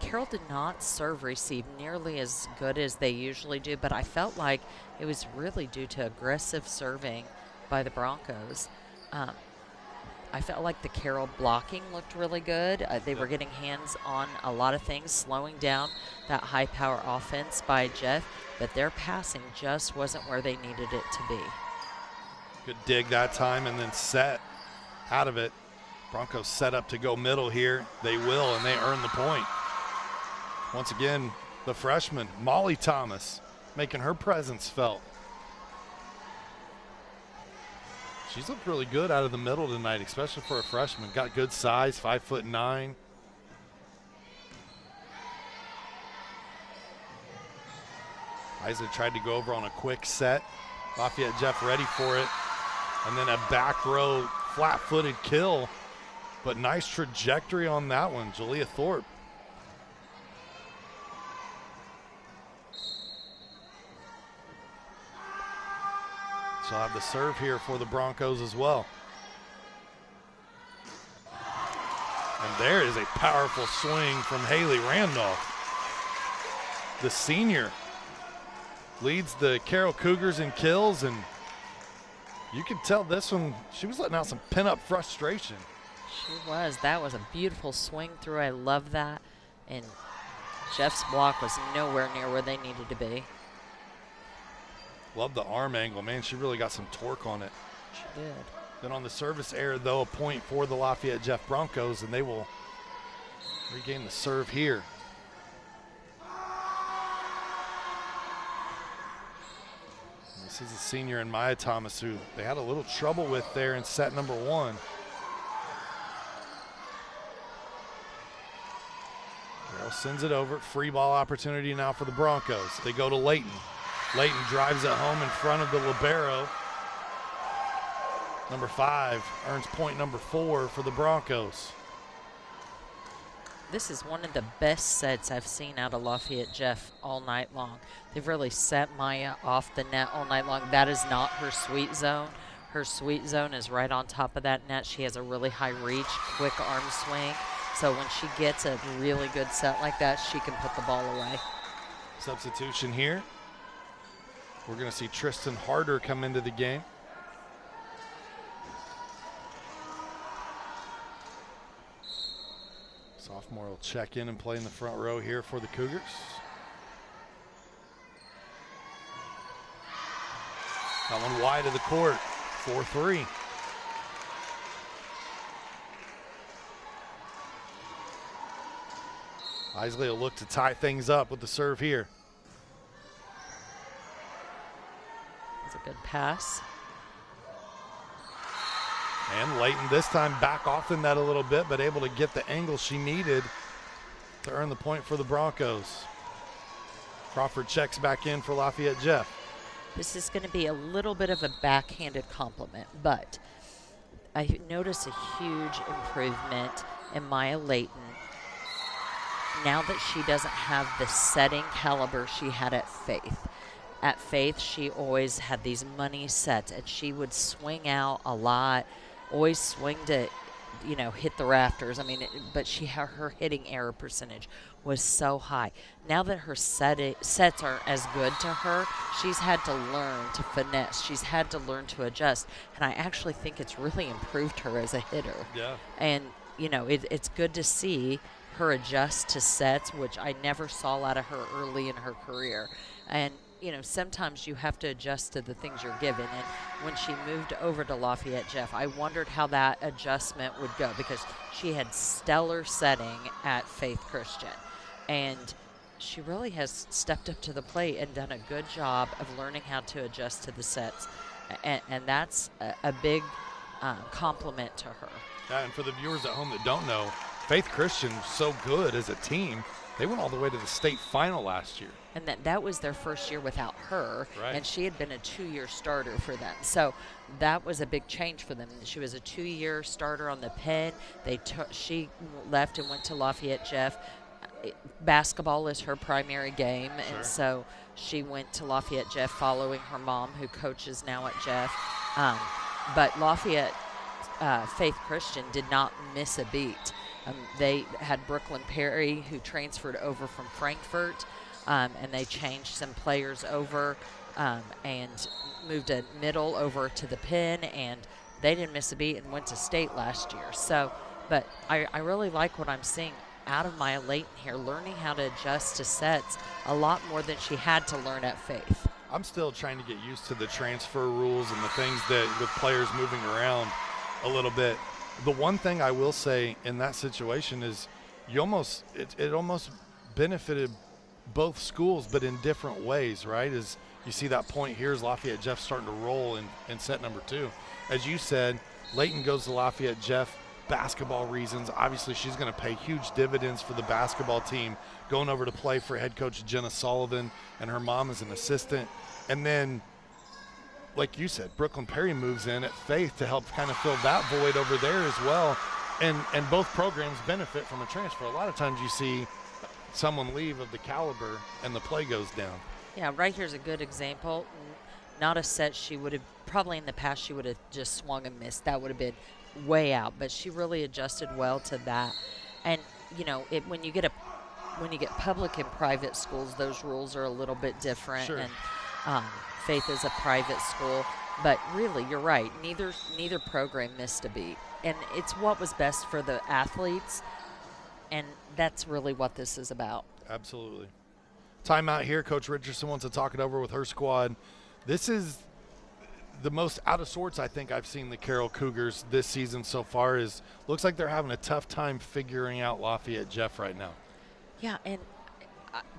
Carroll did not serve receive nearly as good as they usually do, but I felt like it was really due to aggressive serving by the Broncos. I felt like the Carroll blocking looked really good. They were getting hands on a lot of things, slowing down that high-power offense by Jeff, but their passing just wasn't where they needed it to be. Good dig that time and then set out of it. Broncos set up to go middle here. They will, and they earn the point. Once again, the freshman, Molly Thomas, making her presence felt. She's looked really good out of the middle tonight, especially for a freshman. Got good size, 5'9". Isley tried to go over on a quick set. Lafayette Jeff ready for it. And then a back row flat-footed kill. But nice trajectory on that one, Jalea Thorpe. She'll have the serve here for the Broncos as well. And there is a powerful swing from Haley Randolph. The senior leads the Carroll Cougars in kills, and you could tell this one, she was letting out some pin-up frustration. She was. That was a beautiful swing through. I love that. And Jeff's block was nowhere near where they needed to be. Love the arm angle. Man, she really got some torque on it. She did. Then on the service error, though, a point for the Lafayette Jeff Broncos, and they will regain the serve here. And this is a senior in Maya Thomas who they had a little trouble with there in set number 1. Carroll sends it over. Free ball opportunity now for the Broncos. They go to Layton. Layton drives it home in front of the libero. Number 5 earns point number 4 for the Broncos. This is one of the best sets I've seen out of Lafayette Jeff all night long. They've really set Maya off the net all night long. That is not her sweet zone. Her sweet zone is right on top of that net. She has a really high reach, quick arm swing. So when she gets a really good set like that, she can put the ball away. Substitution here. We're going to see Tristan Harder come into the game. Sophomore will check in and play in the front row here for the Cougars. That one wide of the court, 4-3. Isley will look to tie things up with the serve here. That's a good pass. And Layton this time back off the net a little bit, but able to get the angle she needed to earn the point for the Broncos. Crawford checks back in for Lafayette Jeff. This is going to be a little bit of a backhanded compliment, but I notice a huge improvement in Maya Layton now that she doesn't have the setting caliber she had at Faith. At Faith, she always had these money sets, and she would swing out a lot, always swing to, you know, hit the rafters. I mean, but her hitting error percentage was so high. Now that her sets aren't as good to her, she's had to learn to finesse. She's had to learn to adjust, and I actually think it's really improved her as a hitter. Yeah. And, you know, it's good to see her adjust to sets, which I never saw out of her early in her career. And, you know, sometimes you have to adjust to the things you're given. And when she moved over to Lafayette Jeff, I wondered how that adjustment would go because she had stellar setting at Faith Christian. And she really has stepped up to the plate and done a good job of learning how to adjust to the sets. And that's a big compliment to her. Yeah, and for the viewers at home that don't know, Faith Christian was so good as a team. They went all the way to the state final last year. And that was their first year without her, right. And she had been a 2-year starter for them. So that was a big change for them. She was a 2-year starter on the Penn. She left and went to Lafayette Jeff. basketball is her primary game, Sure. and so she went to Lafayette Jeff following her mom, who coaches now at Jeff. But Lafayette Faith Christian did not miss a beat. They had Brooklyn Perry, who transferred over from Frankfurt, and they changed some players over and moved a middle over to the Penn, and they didn't miss a beat and went to state last year. So, but I really like what I'm seeing out of Maya Layton here, learning how to adjust to sets a lot more than she had to learn at Faith. I'm still trying to get used to the transfer rules and the things that with players moving around a little bit. The one thing I will say in that situation is it almost benefited both schools, but in different ways, right? As you see that point here is Lafayette Jeff starting to roll in set number 2. As you said, Layton goes to Lafayette Jeff, basketball reasons. Obviously, she's going to pay huge dividends for the basketball team, going over to play for head coach Jenna Sullivan, and her mom is an assistant. And then, like you said, Brooklyn Perry moves in at Faith to help kind of fill that void over there as well. And both programs benefit from a transfer. A lot of times you see someone leave of the caliber and the play goes down. Yeah, right here's a good example. Not a set she would have, probably in the past she would have just swung and missed. That would have been way out, but she really adjusted well to that. And, you know, when you get public and private schools, those rules are a little bit different. Sure. And Faith is a private school, but really, you're right. Neither program missed a beat, and it's what was best for the athletes, and that's really what this is about. Absolutely. Timeout here. Coach Richardson wants to talk it over with her squad. This is the most out of sorts I think I've seen the Carroll Cougars this season so far. Looks like they're having a tough time figuring out Lafayette Jeff right now. Yeah, and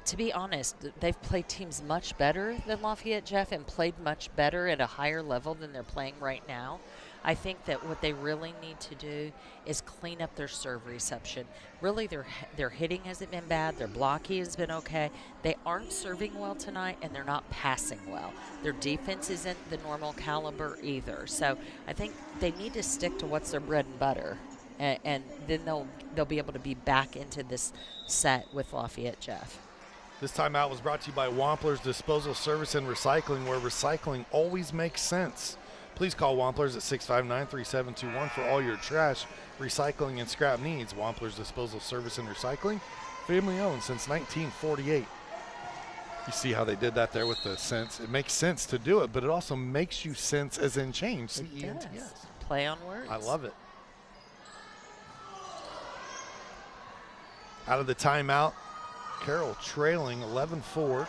to be honest, they've played teams much better than Lafayette Jeff and played much better at a higher level than they're playing right now. I think that what they really need to do is clean up their serve reception. Really, their hitting hasn't been bad. Their blocking has been okay. They aren't serving well tonight, and they're not passing well. Their defense isn't the normal caliber either. So I think they need to stick to what's their bread and butter, and then they'll be able to be back into this set with Lafayette Jeff. This timeout was brought to you by Wampler's Disposal Service and Recycling, where recycling always makes sense. Please call Wampler's at 659-3721 for all your trash, recycling, and scrap needs. Wampler's Disposal Service and Recycling, family owned since 1948. You see how they did that there with the sense? It makes sense to do it, but it also makes you sense as in change. Yes. Play on words. I love it. Out of the timeout, Carroll trailing 11-4.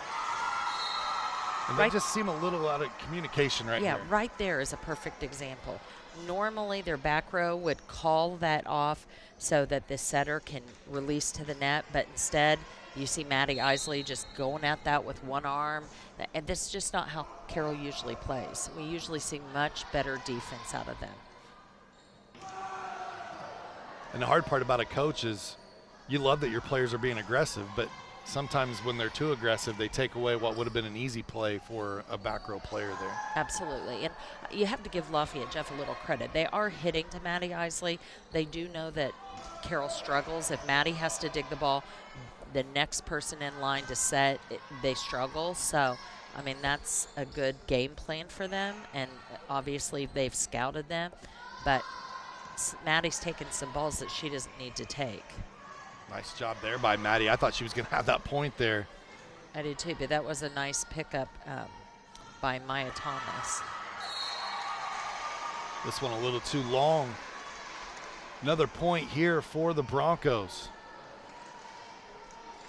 And they just seem a little out of communication right here. Yeah, right there is a perfect example. Normally, their back row would call that off so that the setter can release to the net, but instead, you see Maddie Isley just going at that with one arm. And this is just not how Carroll usually plays. We usually see much better defense out of them. And the hard part about a coach is you love that your players are being aggressive, but sometimes when they're too aggressive, they take away what would have been an easy play for a back row player there. Absolutely. And you have to give Lafayette Jeff a little credit. They are hitting to Maddie Isley. They do know that Carroll struggles. If Maddie has to dig the ball, the next person in line to set, they struggle. So, I mean, that's a good game plan for them. And obviously they've scouted them. But Maddie's taken some balls that she doesn't need to take. Nice job there by Maddie. I thought she was going to have that point there. I did too, but that was a nice pickup by Maya Thomas. This one a little too long. Another point here for the Broncos.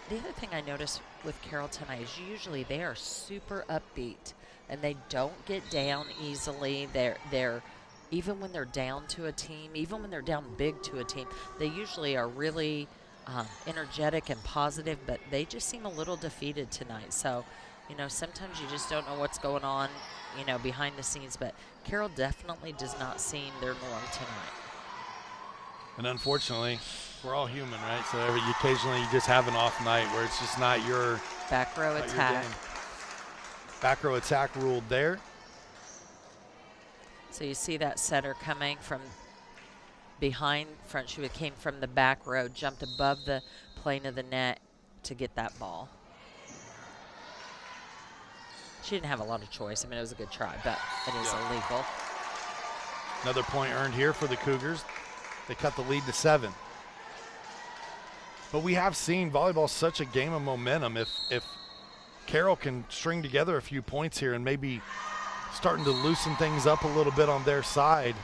The other thing I noticed with Carroll tonight is usually they are super upbeat and they don't get down easily. They're even when they're down to a team, even when they're down big to a team, they usually are really energetic and positive, but they just seem a little defeated tonight. So, you know, sometimes you just don't know what's going on, you know, behind the scenes, but Carroll definitely does not seem their norm tonight. And unfortunately, we're all human, right? So occasionally you just have an off night where it's just not your back row attack. Back row attack ruled there. So you see that setter coming from behind front. She came from the back row, jumped above the plane of the net, to get that ball. She didn't have a lot of choice. I mean, it was a good try, but it is illegal. Another point earned here for the Cougars. They cut the lead to 7. But we have seen volleyball such a game of momentum. If Carroll can string together a few points here and maybe starting to loosen things up a little bit on their side,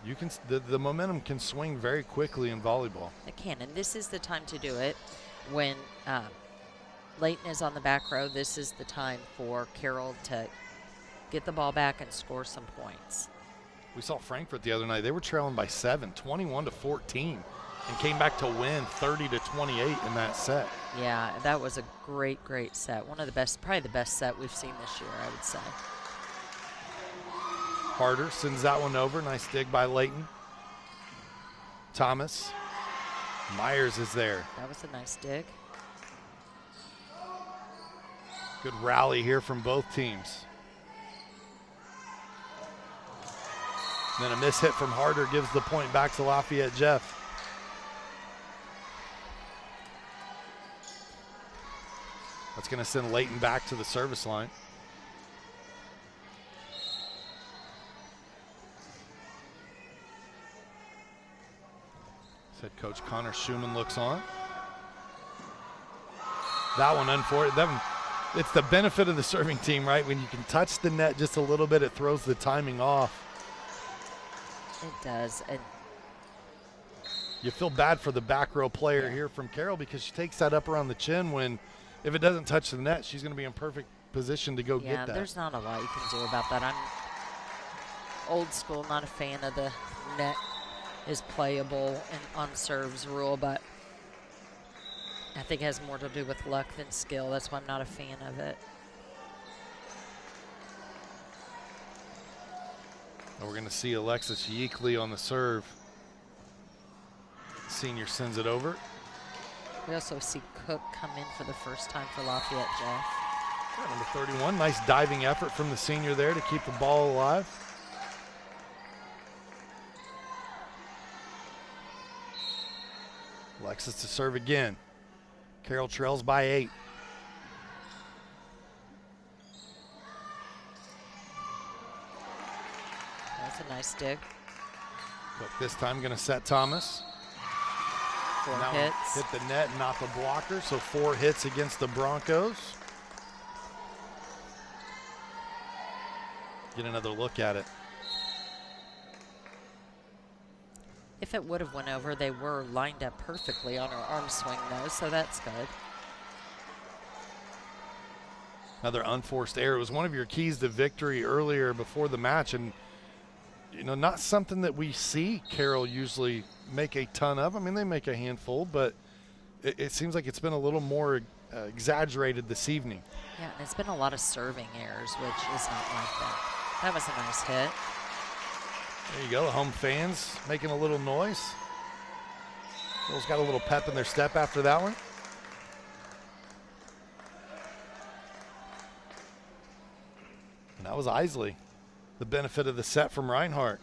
you can the momentum can swing very quickly in volleyball. It can, and this is the time to do it. When Layton is on the back row, this is the time for Carroll to get the ball back and score some points. We saw Frankfurt the other night. They were trailing by 7, 21-14, and came back to win 30-28 in that set. Yeah, that was a great, great set. One of the best, probably the best set we've seen this year, I would say. Harder sends that one over. Nice dig by Layton. Thomas. Myers is there. That was a nice dig. Good rally here from both teams. Then a miss hit from Harder gives the point back to Lafayette Jeff. That's going to send Layton back to the service line. Head coach Connor Schumann looks on. That one unfortunate. It's the benefit of the serving team, right? When you can touch the net just a little bit, it throws the timing off. It does. And you feel bad for the back row player here from Carroll because she takes that up around the chin when, if it doesn't touch the net, she's going to be in perfect position to go get that. Yeah, there's not a lot you can do about that. I'm old school, not a fan of the net is playable and on serves rule, but I think it has more to do with luck than skill. That's why I'm not a fan of it. We're going to see Alexis Yeakley on the serve. Senior sends it over. We also see Cook come in for the first time for Lafayette Jeff. Yeah, number 31, nice diving effort from the senior there to keep the ball alive. Alexis to serve again. Carroll trails by 8. That's a nice dig. Cook this time going to set Thomas. 4 now hits. Hit the net, not the blocker, so 4 hits against the Broncos. Get another look at it. If it would have went over, they were lined up perfectly on her arm swing, though, so that's good. Another unforced error. It was one of your keys to victory earlier before the match, and you know, not something that we see Carroll usually make a ton of. I mean, they make a handful, but it seems like it's been a little more exaggerated this evening. Yeah, and it's been a lot of serving errors, which is not like that. That was a nice hit. There you go, the home fans making a little noise. Girls got a little pep in their step after that one. And that was Isley, the benefit of the set from Reinhardt.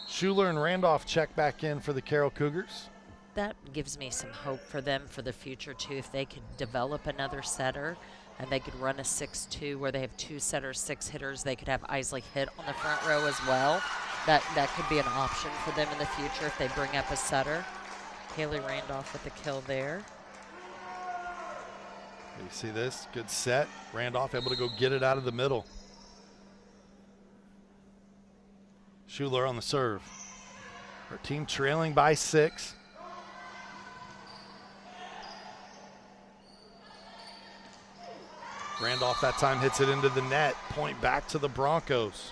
Schuler and Randolph check back in for the Carroll Cougars. That gives me some hope for them for the future, too. If they could develop another setter and they could run a 6-2 where they have 2 setters, 6 hitters, they could have Isley hit on the front row as well. That could be an option for them in the future if they bring up a setter. Haley Randolph with the kill there. You see this? Good set. Randolph able to go get it out of the middle. Schuler on the serve. Her team trailing by 6. Randolph that time hits it into the net. Point back to the Broncos.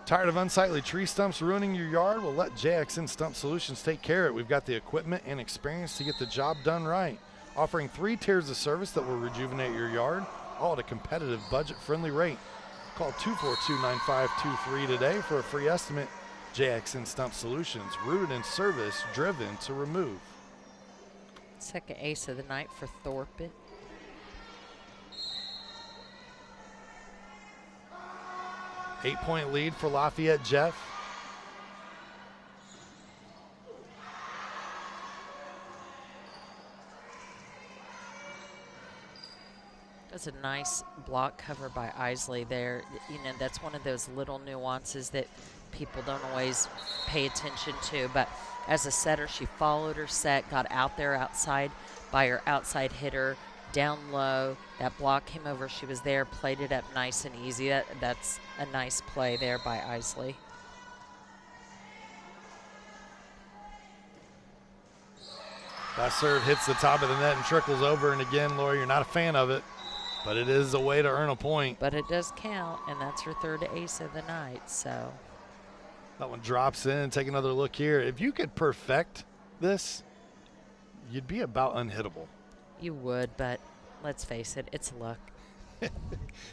Tired of unsightly tree stumps ruining your yard? Well, let JXN Stump Solutions take care of it. We've got the equipment and experience to get the job done right. Offering 3 tiers of service that will rejuvenate your yard, all at a competitive, budget-friendly rate. Call 242-9523 today for a free estimate. JXN Stump Solutions, rooted in service, driven to remove. Second ace of the night for Thorpe. 8-point lead for Lafayette Jeff. That's a nice block cover by Isley there. You know, that's one of those little nuances that people don't always pay attention to. But as a setter, she followed her set, got out there outside by her outside hitter, down low. That block came over. She was there, played it up nice and easy. That's a nice play there by Isley. That serve hits the top of the net and trickles over. And again, Lori, you're not a fan of it, but it is a way to earn a point. But it does count, and that's her third ace of the night. So that one drops in. Take another look here. If you could perfect this, you'd be about unhittable. You would, but let's face it, it's luck.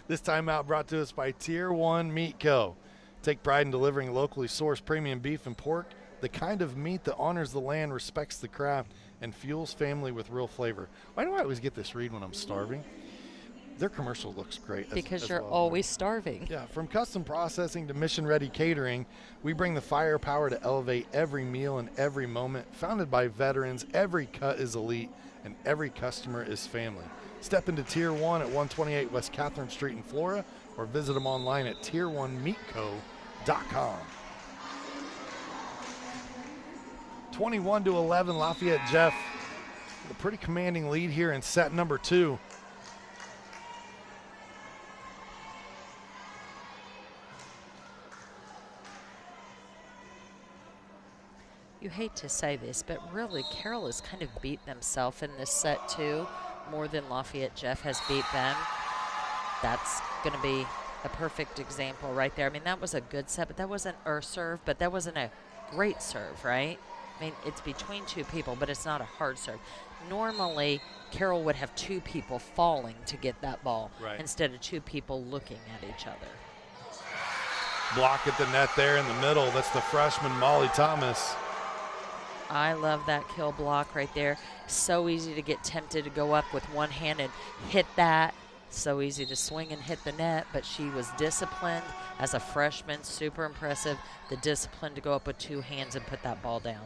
This timeout brought to us by Tier 1 Meat Co. Take pride in delivering locally sourced premium beef and pork, the kind of meat that honors the land, respects the craft, and fuels family with real flavor. Why do I always get this read when I'm starving? Their commercial looks great. Because you're always starving. Yeah, from custom processing to mission-ready catering, we bring the firepower to elevate every meal and every moment. Founded by veterans, every cut is elite, and every customer is family. Step into Tier 1 at 128 West Catherine Street in Flora, or visit them online at tier1meatco.com. 21-11, Lafayette Jeff, a pretty commanding lead here in set number 2. You hate to say this, but really Carroll has kind of beat themselves in this set too, more than Lafayette Jeff has beat them. That's going to be a perfect example right there. I mean, that was a good set, but that wasn't a serve, but that wasn't a great serve, right? I mean, it's between two people, but it's not a hard serve. Normally, Carroll would have two people falling to get that ball instead of two people looking at each other. Block at the net there in the middle. That's the freshman, Molly Thomas. I love that kill block right there. So easy to get tempted to go up with one hand and hit that. So easy to swing and hit the net, but she was disciplined as a freshman. Super impressive. The discipline to go up with two hands and put that ball down.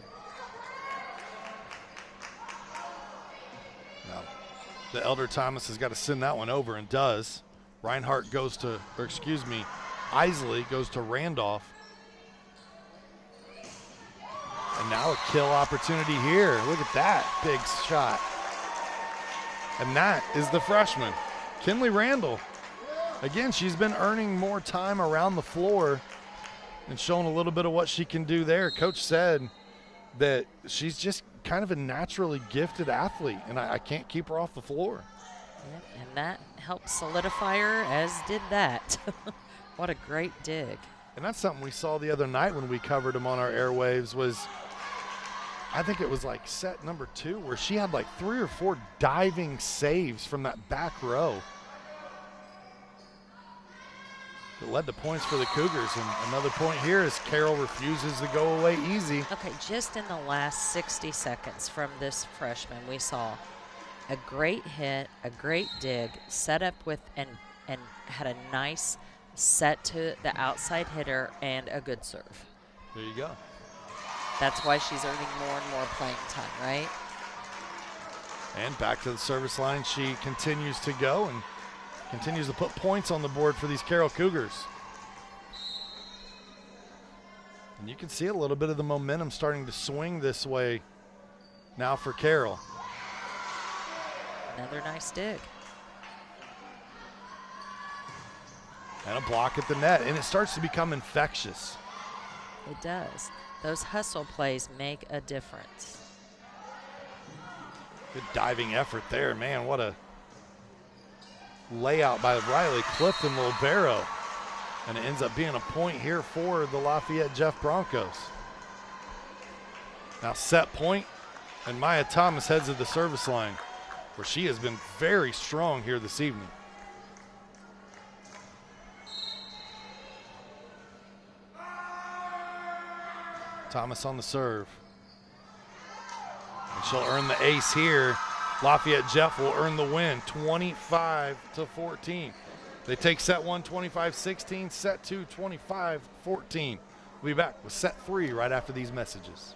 Now, the elder Thomas has got to send that one over and does. Reinhardt goes to, or excuse me, Isley goes to Randolph. And now a kill opportunity here. Look at that big shot. And that is the freshman, Kinley Randall. Again, she's been earning more time around the floor and showing a little bit of what she can do there. Coach said that she's just kind of a naturally gifted athlete, and I can't keep her off the floor. Yep, and that helped solidify her, as did that. What a great dig. And that's something we saw the other night when we covered them on our airwaves was, I think it was like set number 2 where she had like 3 or 4 diving saves from that back row. It led to points for the Cougars, and another point here is Carroll refuses to go away easy. Okay, just in the last 60 seconds from this freshman, we saw a great hit, a great dig, set up with and had a nice set to the outside hitter and a good serve. There you go. That's why she's earning more and more playing time, right? And back to the service line, she continues to go and continues to put points on the board for these Carroll Cougars. And you can see a little bit of the momentum starting to swing this way now for Carroll. Another nice dig. And a block at the net, and it starts to become infectious. It does. Those hustle plays make a difference. Good diving effort there. Man, what a layout by Riley Clifton Libero. And it ends up being a point here for the Lafayette Jeff Broncos. Now set point, and Maya Thomas heads to the service line, where she has been very strong here this evening. Thomas on the serve. And she'll earn the ace here. Lafayette Jeff will earn the win, 25-14. They take set 1 25-16, set 2 25-14. We'll be back with set 3 right after these messages.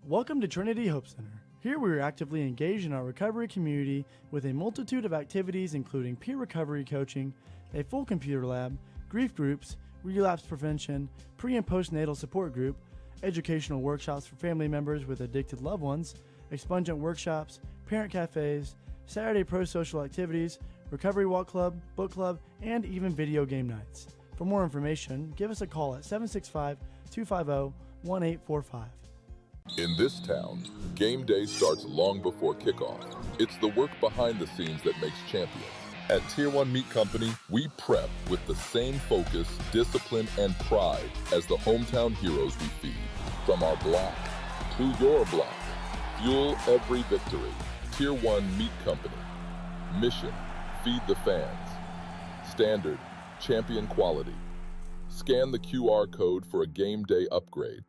Welcome to Trinity Hope Center. Here we are actively engaged in our recovery community with a multitude of activities including peer recovery coaching, a full computer lab, grief groups, relapse prevention, pre- and postnatal support group, educational workshops for family members with addicted loved ones, expungent workshops, parent cafes, Saturday pro-social activities, recovery walk club, book club, and even video game nights. For more information, give us a call at 765-250-1845. In this town, game day starts long before kickoff. It's the work behind the scenes that makes champions. At Tier 1 Meat Company, we prep with the same focus, discipline, and pride as the hometown heroes we feed. From our block to your block, fuel every victory. Tier 1 Meat Company. Mission, feed the fans. Standard, champion quality. Scan the QR code for a game day upgrade.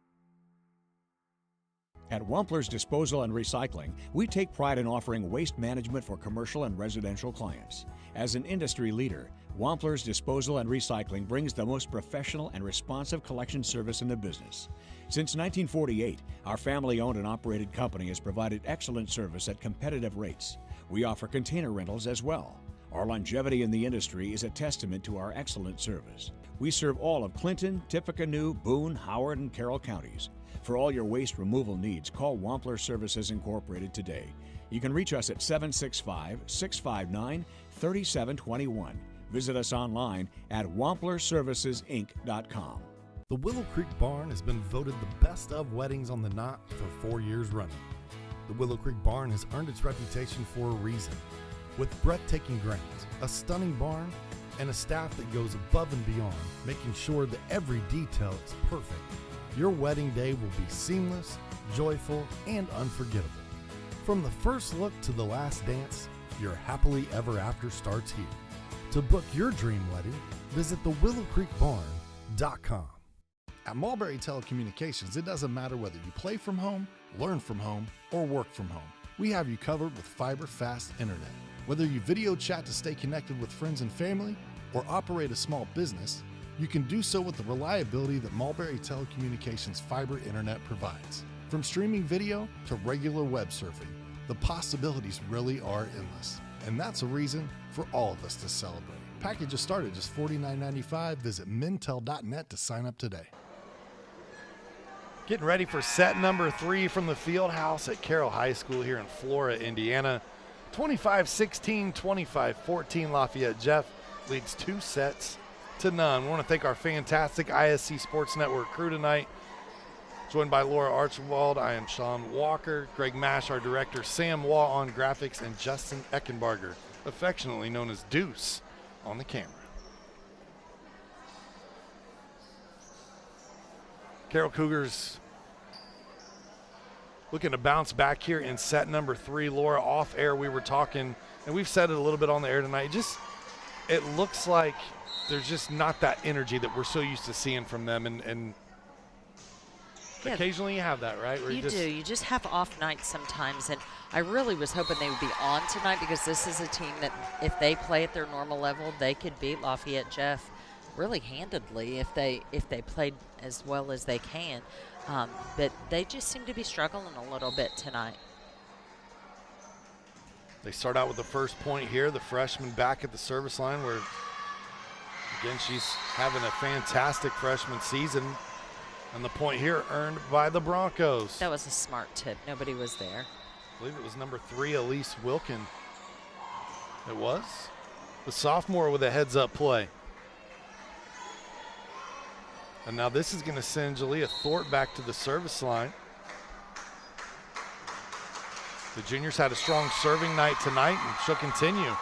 At Wampler's Disposal and Recycling, we take pride in offering waste management for commercial and residential clients. As an industry leader, Wampler's Disposal and Recycling brings the most professional and responsive collection service in the business. Since 1948, our family-owned and operated company has provided excellent service at competitive rates. We offer container rentals as well. Our longevity in the industry is a testament to our excellent service. We serve all of Clinton, Tippecanoe, Boone, Howard, and Carroll counties. For all your waste removal needs, call Wampler Services Incorporated today. You can reach us at 765-659-3721. Visit us online at wamplerservicesinc.com. The Willow Creek Barn has been voted the best of weddings on the Knot for 4 years running. The Willow Creek Barn has earned its reputation for a reason. With breathtaking grounds, a stunning barn, and a staff that goes above and beyond, making sure that every detail is perfect, your wedding day will be seamless, joyful, and unforgettable. From the first look to the last dance, your happily ever after starts here. To book your dream wedding, visit thewillowcreekbarn.com. At Mulberry Telecommunications, it doesn't matter whether you play from home, learn from home, or work from home. We have you covered with fiber-fast internet. Whether you video chat to stay connected with friends and family, or operate a small business, you can do so with the reliability that Mulberry Telecommunications fiber internet provides. From streaming video to regular web surfing, the possibilities really are endless. And that's a reason for all of us to celebrate. Packages start at just $49.95. Visit mintel.net to sign up today. Getting ready for set number 3 from the field house at Carroll High School here in Flora, Indiana. 25-16, 25-14, Lafayette Jeff leads 2 sets to none. We want to thank our fantastic ISC Sports Network crew tonight. Joined by Laura Archibald, I am Sean Walker, Greg Mash, our director, Sam Waugh on graphics, and Justin Eckenbarger, affectionately known as Deuce, on the camera. Carroll Cougars looking to bounce back here in set number 3. Laura, off air we were talking, and we've said it a little bit on the air tonight, it looks like there's just not that energy that we're so used to seeing from them, and yeah, occasionally you have that, right? You do. You just have off nights sometimes, and I really was hoping they would be on tonight because this is a team that if they play at their normal level, they could beat Lafayette Jeff really handedly if they played as well as they can. But they just seem to be struggling a little bit tonight. They start out with the first point here, the freshman back at the service line where, again, she's having a fantastic freshman season. And the point here earned by the Broncos. That was a smart tip. Nobody was there. I believe it was number 3, Elise Wilkin. It was. The sophomore with a heads-up play. And now this is going to send Jalea Thorpe back to the service line. The juniors had a strong serving night tonight, and she'll continue.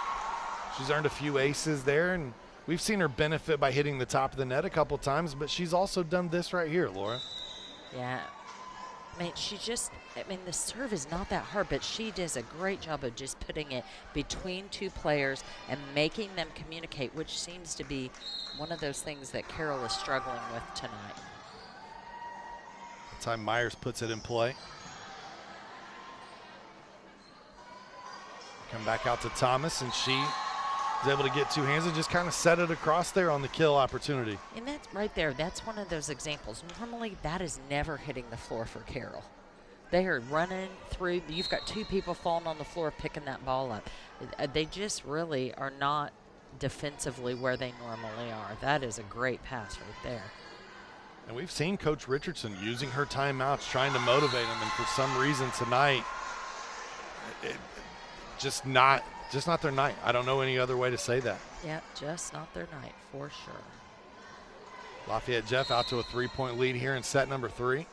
She's earned a few aces there, and we've seen her benefit by hitting the top of the net a couple times, but she's also done this right here, Laura. Yeah. I mean, the serve is not that hard, but she does a great job of just putting it between 2 players and making them communicate, which seems to be one of those things that Carroll is struggling with tonight. The time Myers puts it in play. Come back out to Thomas, and she is able to get two hands and just kind of set it across there on the kill opportunity. And that's right there. That's one of those examples. Normally, that is never hitting the floor for Carroll. They are running through. You've got two people falling on the floor picking that ball up. They just really are not defensively where they normally are. That is a great pass right there. And we've seen Coach Richardson using her timeouts, trying to motivate them, and for some reason tonight, just not their night. I don't know any other way to say that. Yeah, just not their night for sure. Lafayette Jeff out to a 3-point lead here in set number 3.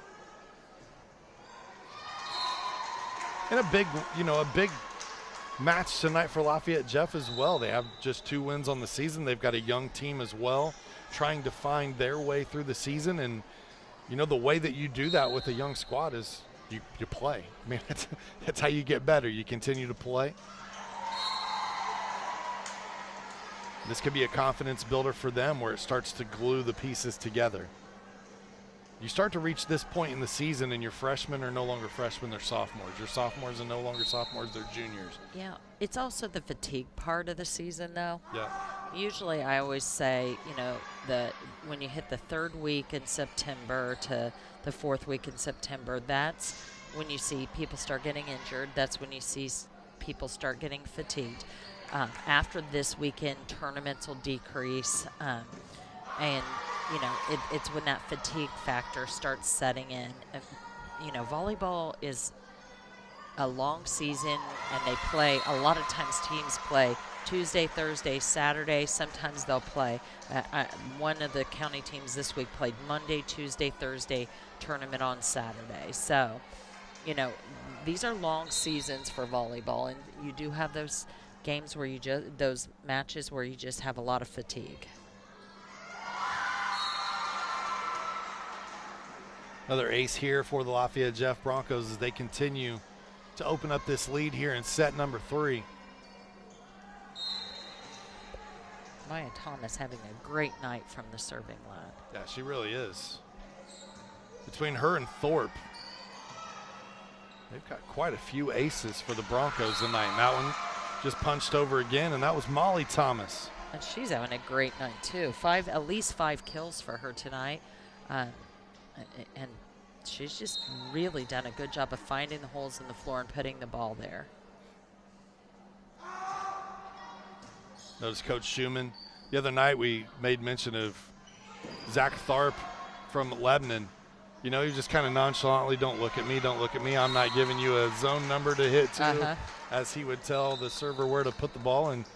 And a big match tonight for Lafayette Jeff as well. They have just 2 wins on the season. They've got a young team as well, trying to find their way through the season. And, the way that you do that with a young squad is you play. I mean, that's how you get better. You continue to play. This could be a confidence builder for them where it starts to glue the pieces together. You start to reach this point in the season and your freshmen are no longer freshmen, they're sophomores. Your sophomores are no longer sophomores, they're juniors. Yeah, it's also the fatigue part of the season, though. Yeah. Usually I always say, that when you hit the 3rd week in September to the 4th week in September, that's when you see people start getting injured. That's when you see people start getting fatigued. After this weekend, tournaments will decrease, and it's when that fatigue factor starts setting in. Volleyball is a long season, and they play, a lot of times teams play Tuesday, Thursday, Saturday. Sometimes they'll play. One of the county teams this week played Monday, Tuesday, Thursday, tournament on Saturday. So, these are long seasons for volleyball, and you do have those games where those matches where you just have a lot of fatigue. Another ace here for the Lafayette Jeff Broncos as they continue to open up this lead here in set number 3. Maya Thomas having a great night from the serving line. Yeah, she really is. Between her and Thorpe, they've got quite a few aces for the Broncos tonight. And that one just punched over again, and that was Molly Thomas. And she's having a great night, too. At least 5 kills for her tonight. And she's just really done a good job of finding the holes in the floor and putting the ball there. Notice Coach Schumann. The other night we made mention of Zach Tharp from Lebanon. He just kind of nonchalantly, don't look at me, I'm not giving you a zone number to hit to, as he would tell the server where to put the ball. And,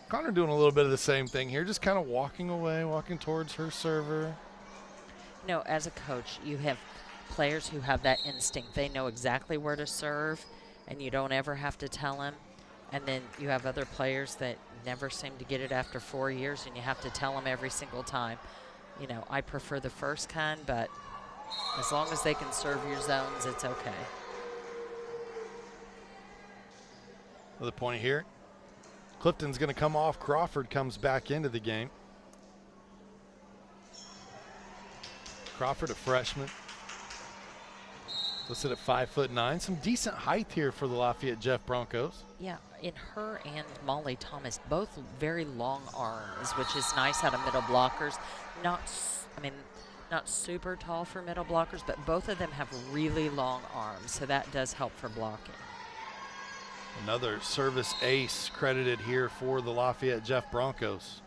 Connor doing a little bit of the same thing here, just kind of walking away, walking towards her server. As a coach, you have players who have that instinct. They know exactly where to serve, and you don't ever have to tell them. And then you have other players that never seem to get it after 4 years, and you have to tell them every single time. I prefer the first kind, but as long as they can serve your zones, it's okay. Another point here. Clifton's going to come off. Crawford comes back into the game. Crawford, a freshman, listed at 5'9". Some decent height here for the Lafayette Jeff Broncos. Yeah, in her and Molly Thomas, both very long arms, which is nice out of middle blockers. Not super tall for middle blockers, but both of them have really long arms, so that does help for blocking. Another service ace credited here for the Lafayette Jeff Broncos.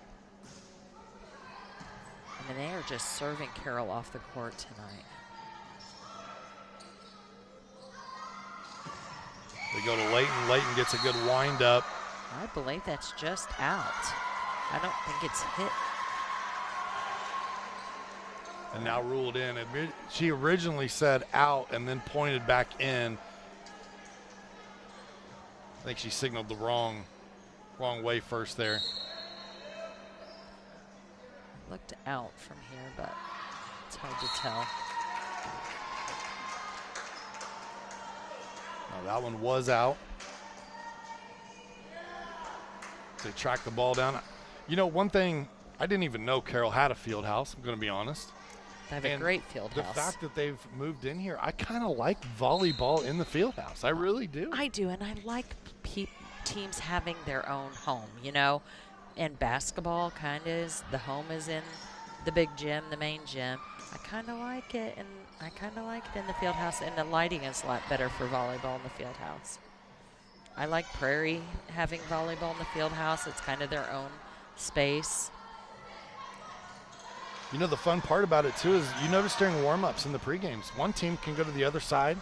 And they are just serving Carroll off the court tonight. They go to Layton. Layton gets a good wind up. I believe that's just out. I don't think it's hit. And now ruled in. She originally said out and then pointed back in. I think she signaled the wrong way first there. Looked out from here, but it's hard to tell. Now that one was out. They track the ball down. One thing, I didn't even know Carroll had a field house, I'm going to be honest. They have a great field house. The fact that they've moved in here, I kind of like volleyball in the field house. I really do. I do, and I like teams having their own home, you know. And basketball kind of is, the home is in the big gym, the main gym. I kind of like it, and I kind of like it in the field house, and the lighting is a lot better for volleyball in the field house. I like Prairie having volleyball in the field house. It's kind of their own space. You know, the fun part about it, too, is you notice during warm-ups in the pregames, one team can go to the other side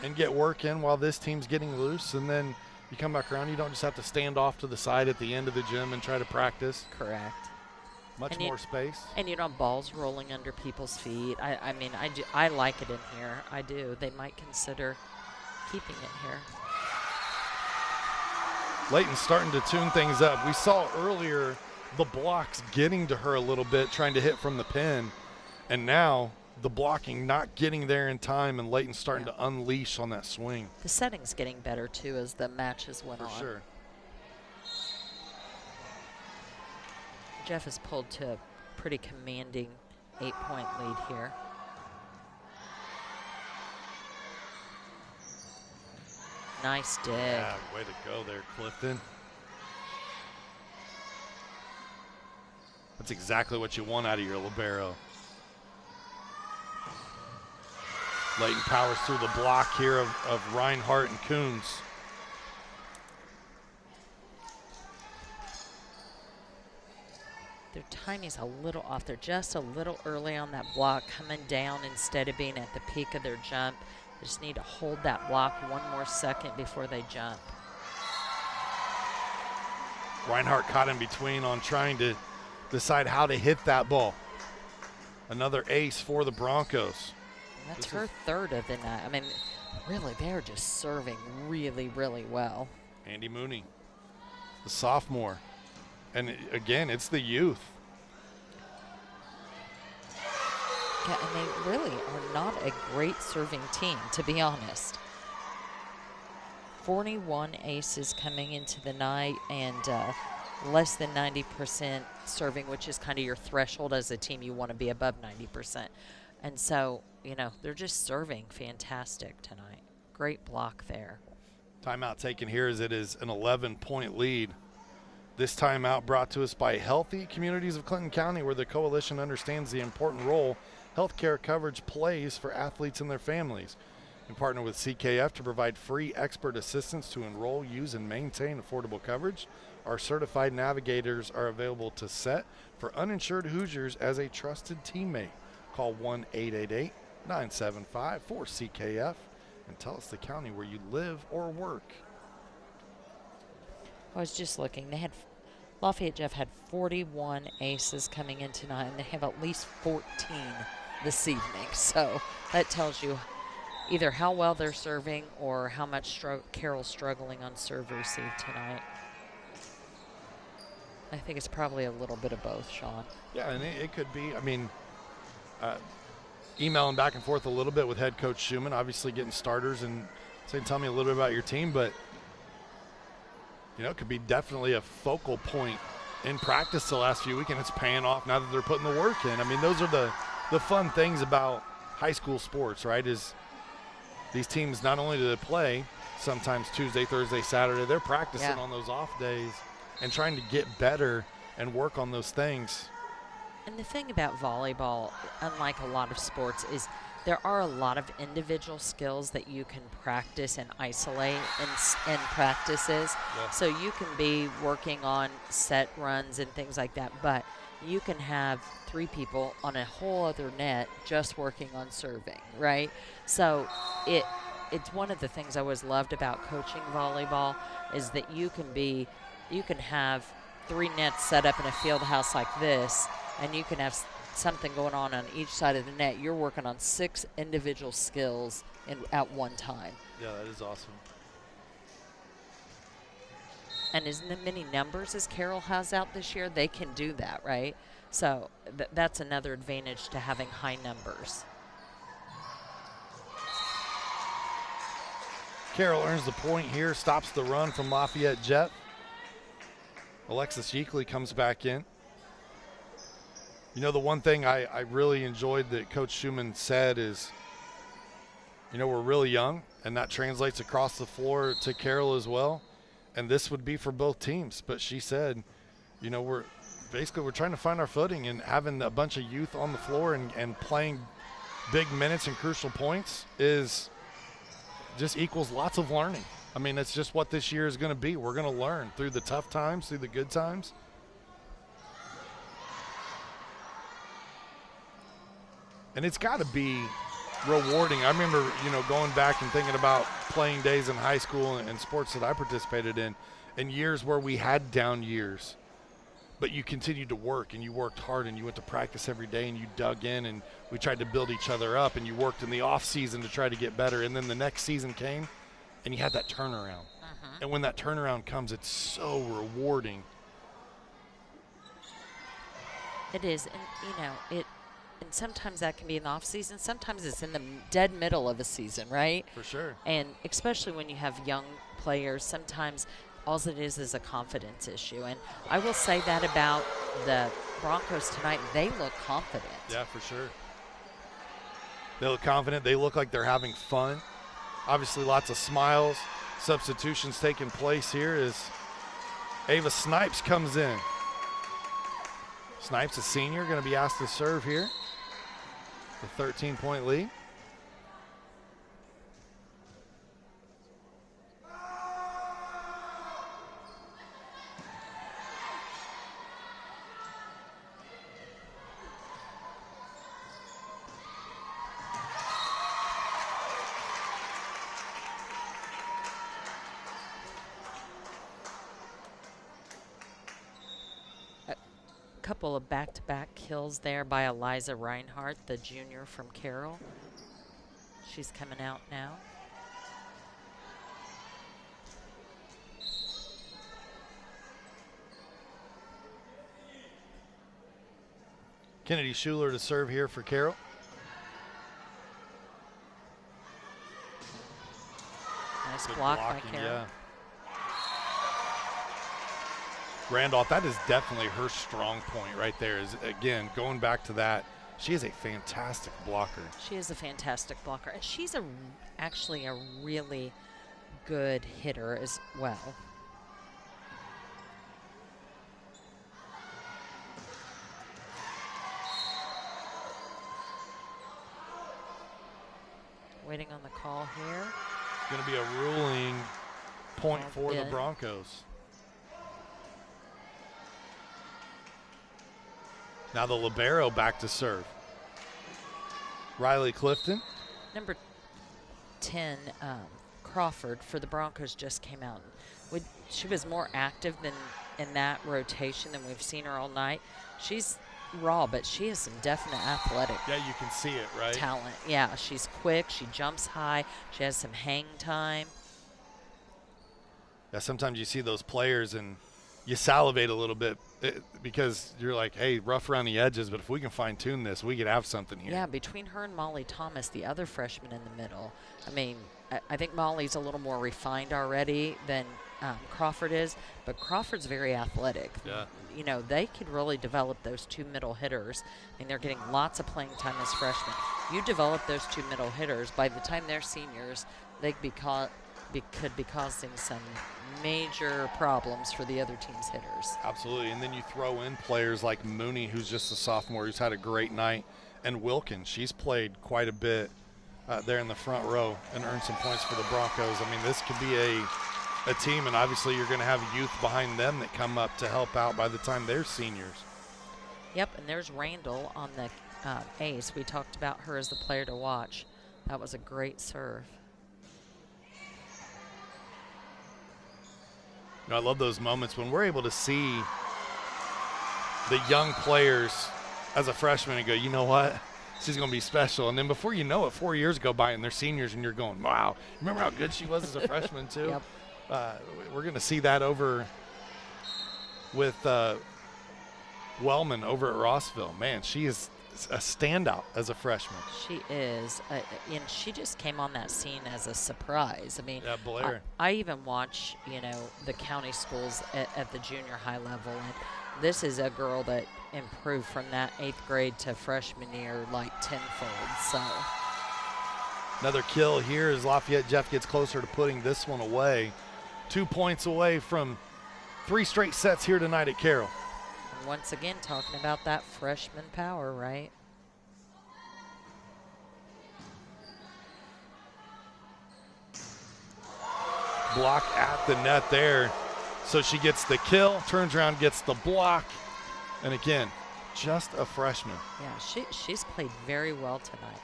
and get work in while this team's getting loose, and then you come back around. You don't just have to stand off to the side at the end of the gym and try to practice. Correct. Much more space. And you know, balls rolling under people's feet. I mean, I like it in here. I do. They might consider keeping it here. Layton's starting to tune things up. We saw earlier the blocks getting to her a little bit, trying to hit from the pin. And now the blocking not getting there in time, and Layton's starting to unleash on that swing. The setting's getting better, too, as the matches went on. For sure. Jeff has pulled to a pretty commanding 8-point lead here. Nice dig. Yeah, way to go there, Clifton. That's exactly what you want out of your libero. Layton powers through the block here of Reinhardt and Coons. Their timing's a little off. They're just a little early on that block, coming down instead of being at the peak of their jump. They just need to hold that block one more second before they jump. Reinhardt caught in between on trying to decide how to hit that ball. Another ace for the Broncos. That's her third of the night. I mean, really, they're just serving really, really well. Andy Mooney, the sophomore. And again, it's the youth. Yeah, and they really are not a great serving team, to be honest. 41 aces coming into the night, and less than 90% serving, which is kind of your threshold as a team. You want to be above 90%. And so, you know, they're just serving fantastic tonight. Great block there. Timeout taken here as it is an 11-point lead. This timeout brought to us by Healthy Communities of Clinton County, where the coalition understands the important role healthcare coverage plays for athletes and their families. We partner with CKF to provide free expert assistance to enroll, use, and maintain affordable coverage. Our certified navigators are available to set for uninsured Hoosiers as a trusted teammate. Call 1-888-975-4CKF and tell us the county where you live or work. I was just looking. They had Lafayette Jeff had 41 aces coming in tonight, and they have at least 14 this evening. So that tells you either how well they're serving or how much Carroll's struggling on serve receive tonight. I think it's probably a little bit of both, Sean. Yeah, and it could be. I mean, emailing back and forth a little bit with head coach Schumann, obviously getting starters and saying, tell me a little bit about your team, but you know, it could be definitely a focal point in practice the last few weeks, and it's paying off now that they're putting the work in. I mean, those are the fun things about high school sports, right, is these teams, not only do they play sometimes Tuesday, Thursday, Saturday, they're practicing on those off days and trying to get better and work on those things. And the thing about volleyball, unlike a lot of sports, is there are a lot of individual skills that you can practice and isolate in practices. Yeah. So you can be working on set runs and things like that, but you can have 3 people on a whole other net just working on serving, right? So it's one of the things I always loved about coaching volleyball is that you can have 3 nets set up in a field house like this, and you can have something going on each side of the net. You're working on 6 individual skills at one time. Yeah, that is awesome. And as many numbers as Carroll has out this year, they can do that, right? So that's another advantage to having high numbers. Carroll earns the point here, stops the run from Lafayette Jet. Alexis Yeakley comes back in. You know, the one thing I really enjoyed that Coach Schumann said is, you know, we're really young, and that translates across the floor to Carroll as well. and this would be for both teams. But she said, you know, we're trying to find our footing, and having a bunch of youth on the floor and playing big minutes and crucial points is just equals lots of learning. I mean, it's just what this year is going to be. We're going to learn through the tough times, through the good times. And it's got to be rewarding. I remember, you know, going back and thinking about playing days in high school and sports that I participated in, and years where we had down years. But you continued to work, and you worked hard, and you went to practice every day, and you dug in, and we tried to build each other up, and you worked in the off season to try to get better. And then the next season came, and you had that turnaround. And when that turnaround comes, it's so rewarding. It is, and you know, and sometimes that can be in the off season. Sometimes it's in the dead middle of a season, right? For sure. And especially when you have young players, sometimes all it is a confidence issue. And I will say that about the Broncos tonight. They look confident. Yeah, for sure. They look confident. They look like they're having fun. Obviously, lots of smiles. Substitutions taking place here as Ava Snipes comes in. Snipes, a senior, going to be asked to serve here. The 13-point lead. Couple of back-to-back kills there by Eliza Reinhardt, the junior from Carroll. She's coming out now. Kennedy Schuler to serve here for Carroll. Nice block by Carroll. Yeah. Randolph, that is definitely her strong point right there. Is again, going back to that, she is a fantastic blocker. She is a fantastic blocker. And she's actually a really good hitter as well. Waiting on the call here. Going to be a ruling point for the Broncos. Now the libero back to serve. Riley Clifton. Number 10, Crawford for the Broncos just came out. She was more active than in that rotation than we've seen her all night. She's raw, but she has some definite athletic. Yeah, you can see it, right? Talent. Yeah, she's quick. She jumps high. She has some hang time. Yeah, sometimes you see those players and you salivate a little bit because you're like, hey, rough around the edges, but if we can fine-tune this, we could have something here. Yeah, between her and Molly Thomas, the other freshman in the middle, I mean, I think Molly's a little more refined already than Crawford is, but Crawford's very athletic. Yeah. You know, they could really develop those two middle hitters. I mean, they're getting lots of playing time as freshmen. You develop those two middle hitters, by the time they're seniors, they could be causing some major problems for the other team's hitters. Absolutely, and then you throw in players like Mooney, who's just a sophomore, who's had a great night, and Wilkins. She's played quite a bit there in the front row and earned some points for the Broncos. I mean, this could be a team, and obviously you're going to have youth behind them that come up to help out by the time they're seniors. Yep, and there's Randall on the ace. We talked about her as the player to watch. That was a great serve. You know, I love those moments when we're able to see the young players as a freshman and go, you know what, she's going to be special. And then before you know it, 4 years go by and they're seniors and you're going, wow, remember how good she was as a freshman too? Yep. We're going to see that over with Wellman over at Rossville. Man, she is a standout as a freshman. She is, and she just came on that scene as a surprise. I mean, yeah, Blair. I even watch, you know, the county schools at the junior high level, and this is a girl that improved from that 8th grade to freshman year like tenfold. So another kill here as Lafayette Jeff gets closer to putting this one away. 2 points away from 3 straight sets here tonight at Carroll. And once again, talking about that freshman power, right? Block at the net there. So she gets the kill, turns around, gets the block. And again, just a freshman. Yeah, she's played very well tonight.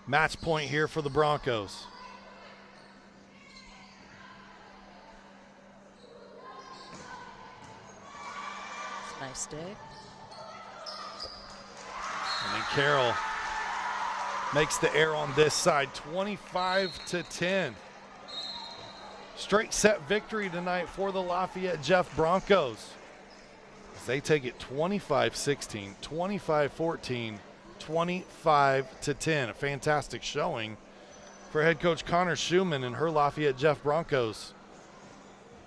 Match point here for the Broncos. It's a nice dig. And then Carroll makes the error on this side, 25-10. Straight set victory tonight for the Lafayette Jeff Broncos. They take it 25-16, 25-14, 25-10. A fantastic showing for head coach Connor Schumann and her Lafayette Jeff Broncos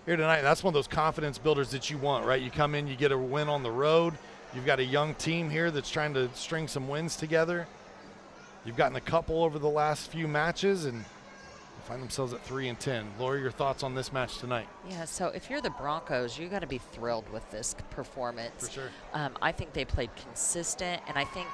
here tonight. That's one of those confidence builders that you want, right? You come in, you get a win on the road. You've got a young team here that's trying to string some wins together. You've gotten a couple over the last few matches and find themselves at 3-10. Lori, your thoughts on this match tonight? Yeah, so if you're the Broncos, you got to be thrilled with this performance. For sure. I think they played consistent, and I think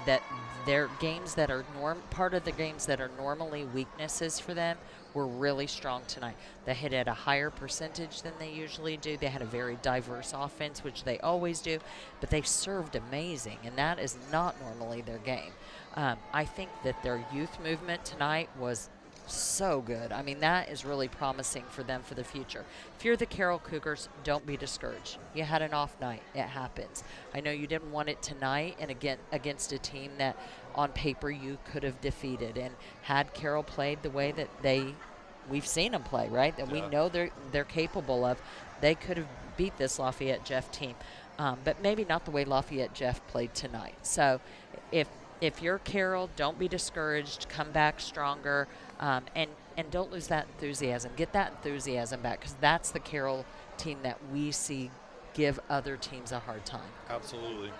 that their games that are part of the games that are normally weaknesses for them were really strong tonight. They hit at a higher percentage than they usually do. They had a very diverse offense, which they always do, but they served amazing, and that is not normally their game. I think that their youth movement tonight was so good. I mean, that is really promising for them for the future. If you're the Carroll Cougars, don't be discouraged. You had an off night. It happens. I know you didn't want it tonight and again against a team that on paper you could have defeated. And had Carroll played the way that we've seen them play, right? That we know they're capable of, they could have beat this Lafayette Jeff team. But maybe not the way Lafayette Jeff played tonight. So if you're Carroll, don't be discouraged. Come back stronger. And don't lose that enthusiasm. Get that enthusiasm back, because that's the Carroll team that we see give other teams a hard time. Absolutely.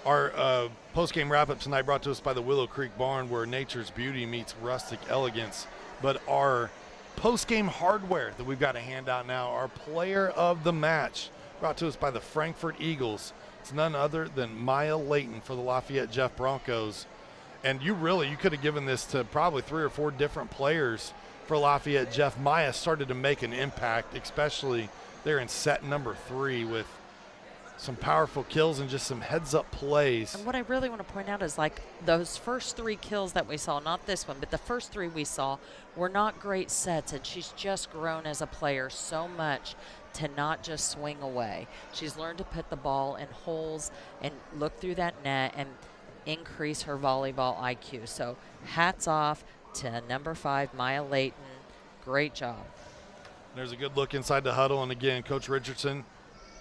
Our post-game wrap-up tonight brought to us by the Willow Creek Barn, where nature's beauty meets rustic elegance. But our post-game hardware that we've got to hand out now, our player of the match, brought to us by the Frankfurt Eagles. It's none other than Maya Layton for the Lafayette Jeff Broncos. And you could have given this to probably 3 or 4 different players for Lafayette Jeff. Maya started to make an impact, especially there in set number 3 with some powerful kills and just some heads-up plays. And what I really want to point out is, like, those first 3 kills that we saw, not this one, but the first 3 we saw were not great sets, and she's just grown as a player so much to not just swing away. She's learned to put the ball in holes and look through that net and increase her volleyball IQ. So hats off to number 5, Maya Layton. Great job. There's a good look inside the huddle. And again, Coach Richardson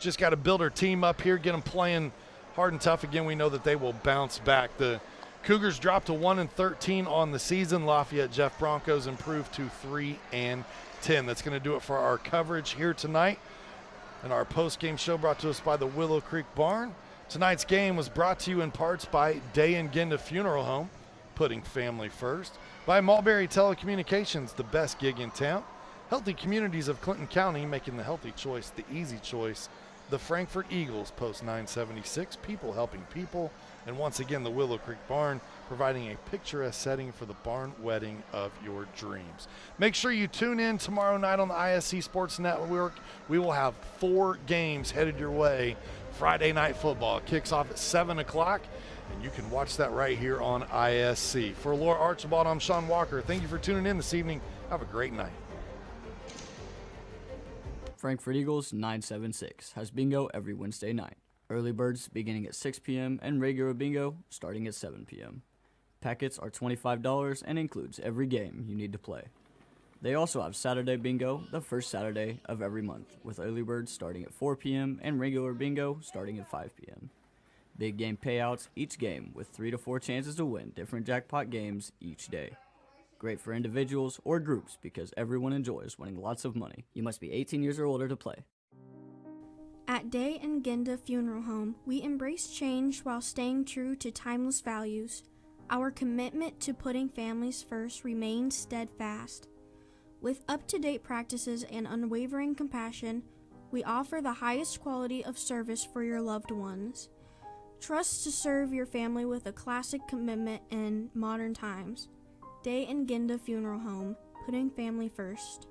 just got to build her team up here, get them playing hard and tough. Again, we know that they will bounce back. The Cougars dropped to 1-13 on the season. Lafayette Jeff Broncos improved to 3-10. That's going to do it for our coverage here tonight. And our post-game show brought to us by the Willow Creek Barn. Tonight's game was brought to you in parts by Day and Ginda Funeral Home, putting family first, by Mulberry Telecommunications, the best gig in town, Healthy Communities of Clinton County, making the healthy choice the easy choice, the Frankfurt Eagles, Post 976, people helping people, and once again, the Willow Creek Barn, providing a picturesque setting for the barn wedding of your dreams. Make sure you tune in tomorrow night on the ISC Sports Network. We will have 4 games headed your way. Friday Night Football kicks off at 7 o'clock, and you can watch that right here on ISC. For Laura Archibald, I'm Sean Walker. Thank you for tuning in this evening. Have a great night. Frankfurt Eagles 976 has bingo every Wednesday night. Early birds beginning at 6 p.m. and regular bingo starting at 7 p.m. Packets are $25 and includes every game you need to play. They also have Saturday bingo the first Saturday of every month, with early birds starting at 4 p.m. and regular bingo starting at 5 p.m. Big game payouts each game with 3 to 4 chances to win different jackpot games each day. Great for individuals or groups because everyone enjoys winning lots of money. You must be 18 years or older to play. At Day and Ginda Funeral Home, we embrace change while staying true to timeless values. Our commitment to putting families first remains steadfast. With up-to-date practices and unwavering compassion, we offer the highest quality of service for your loved ones. Trust to serve your family with a classic commitment in modern times. Day and Ginda Funeral Home, putting family first.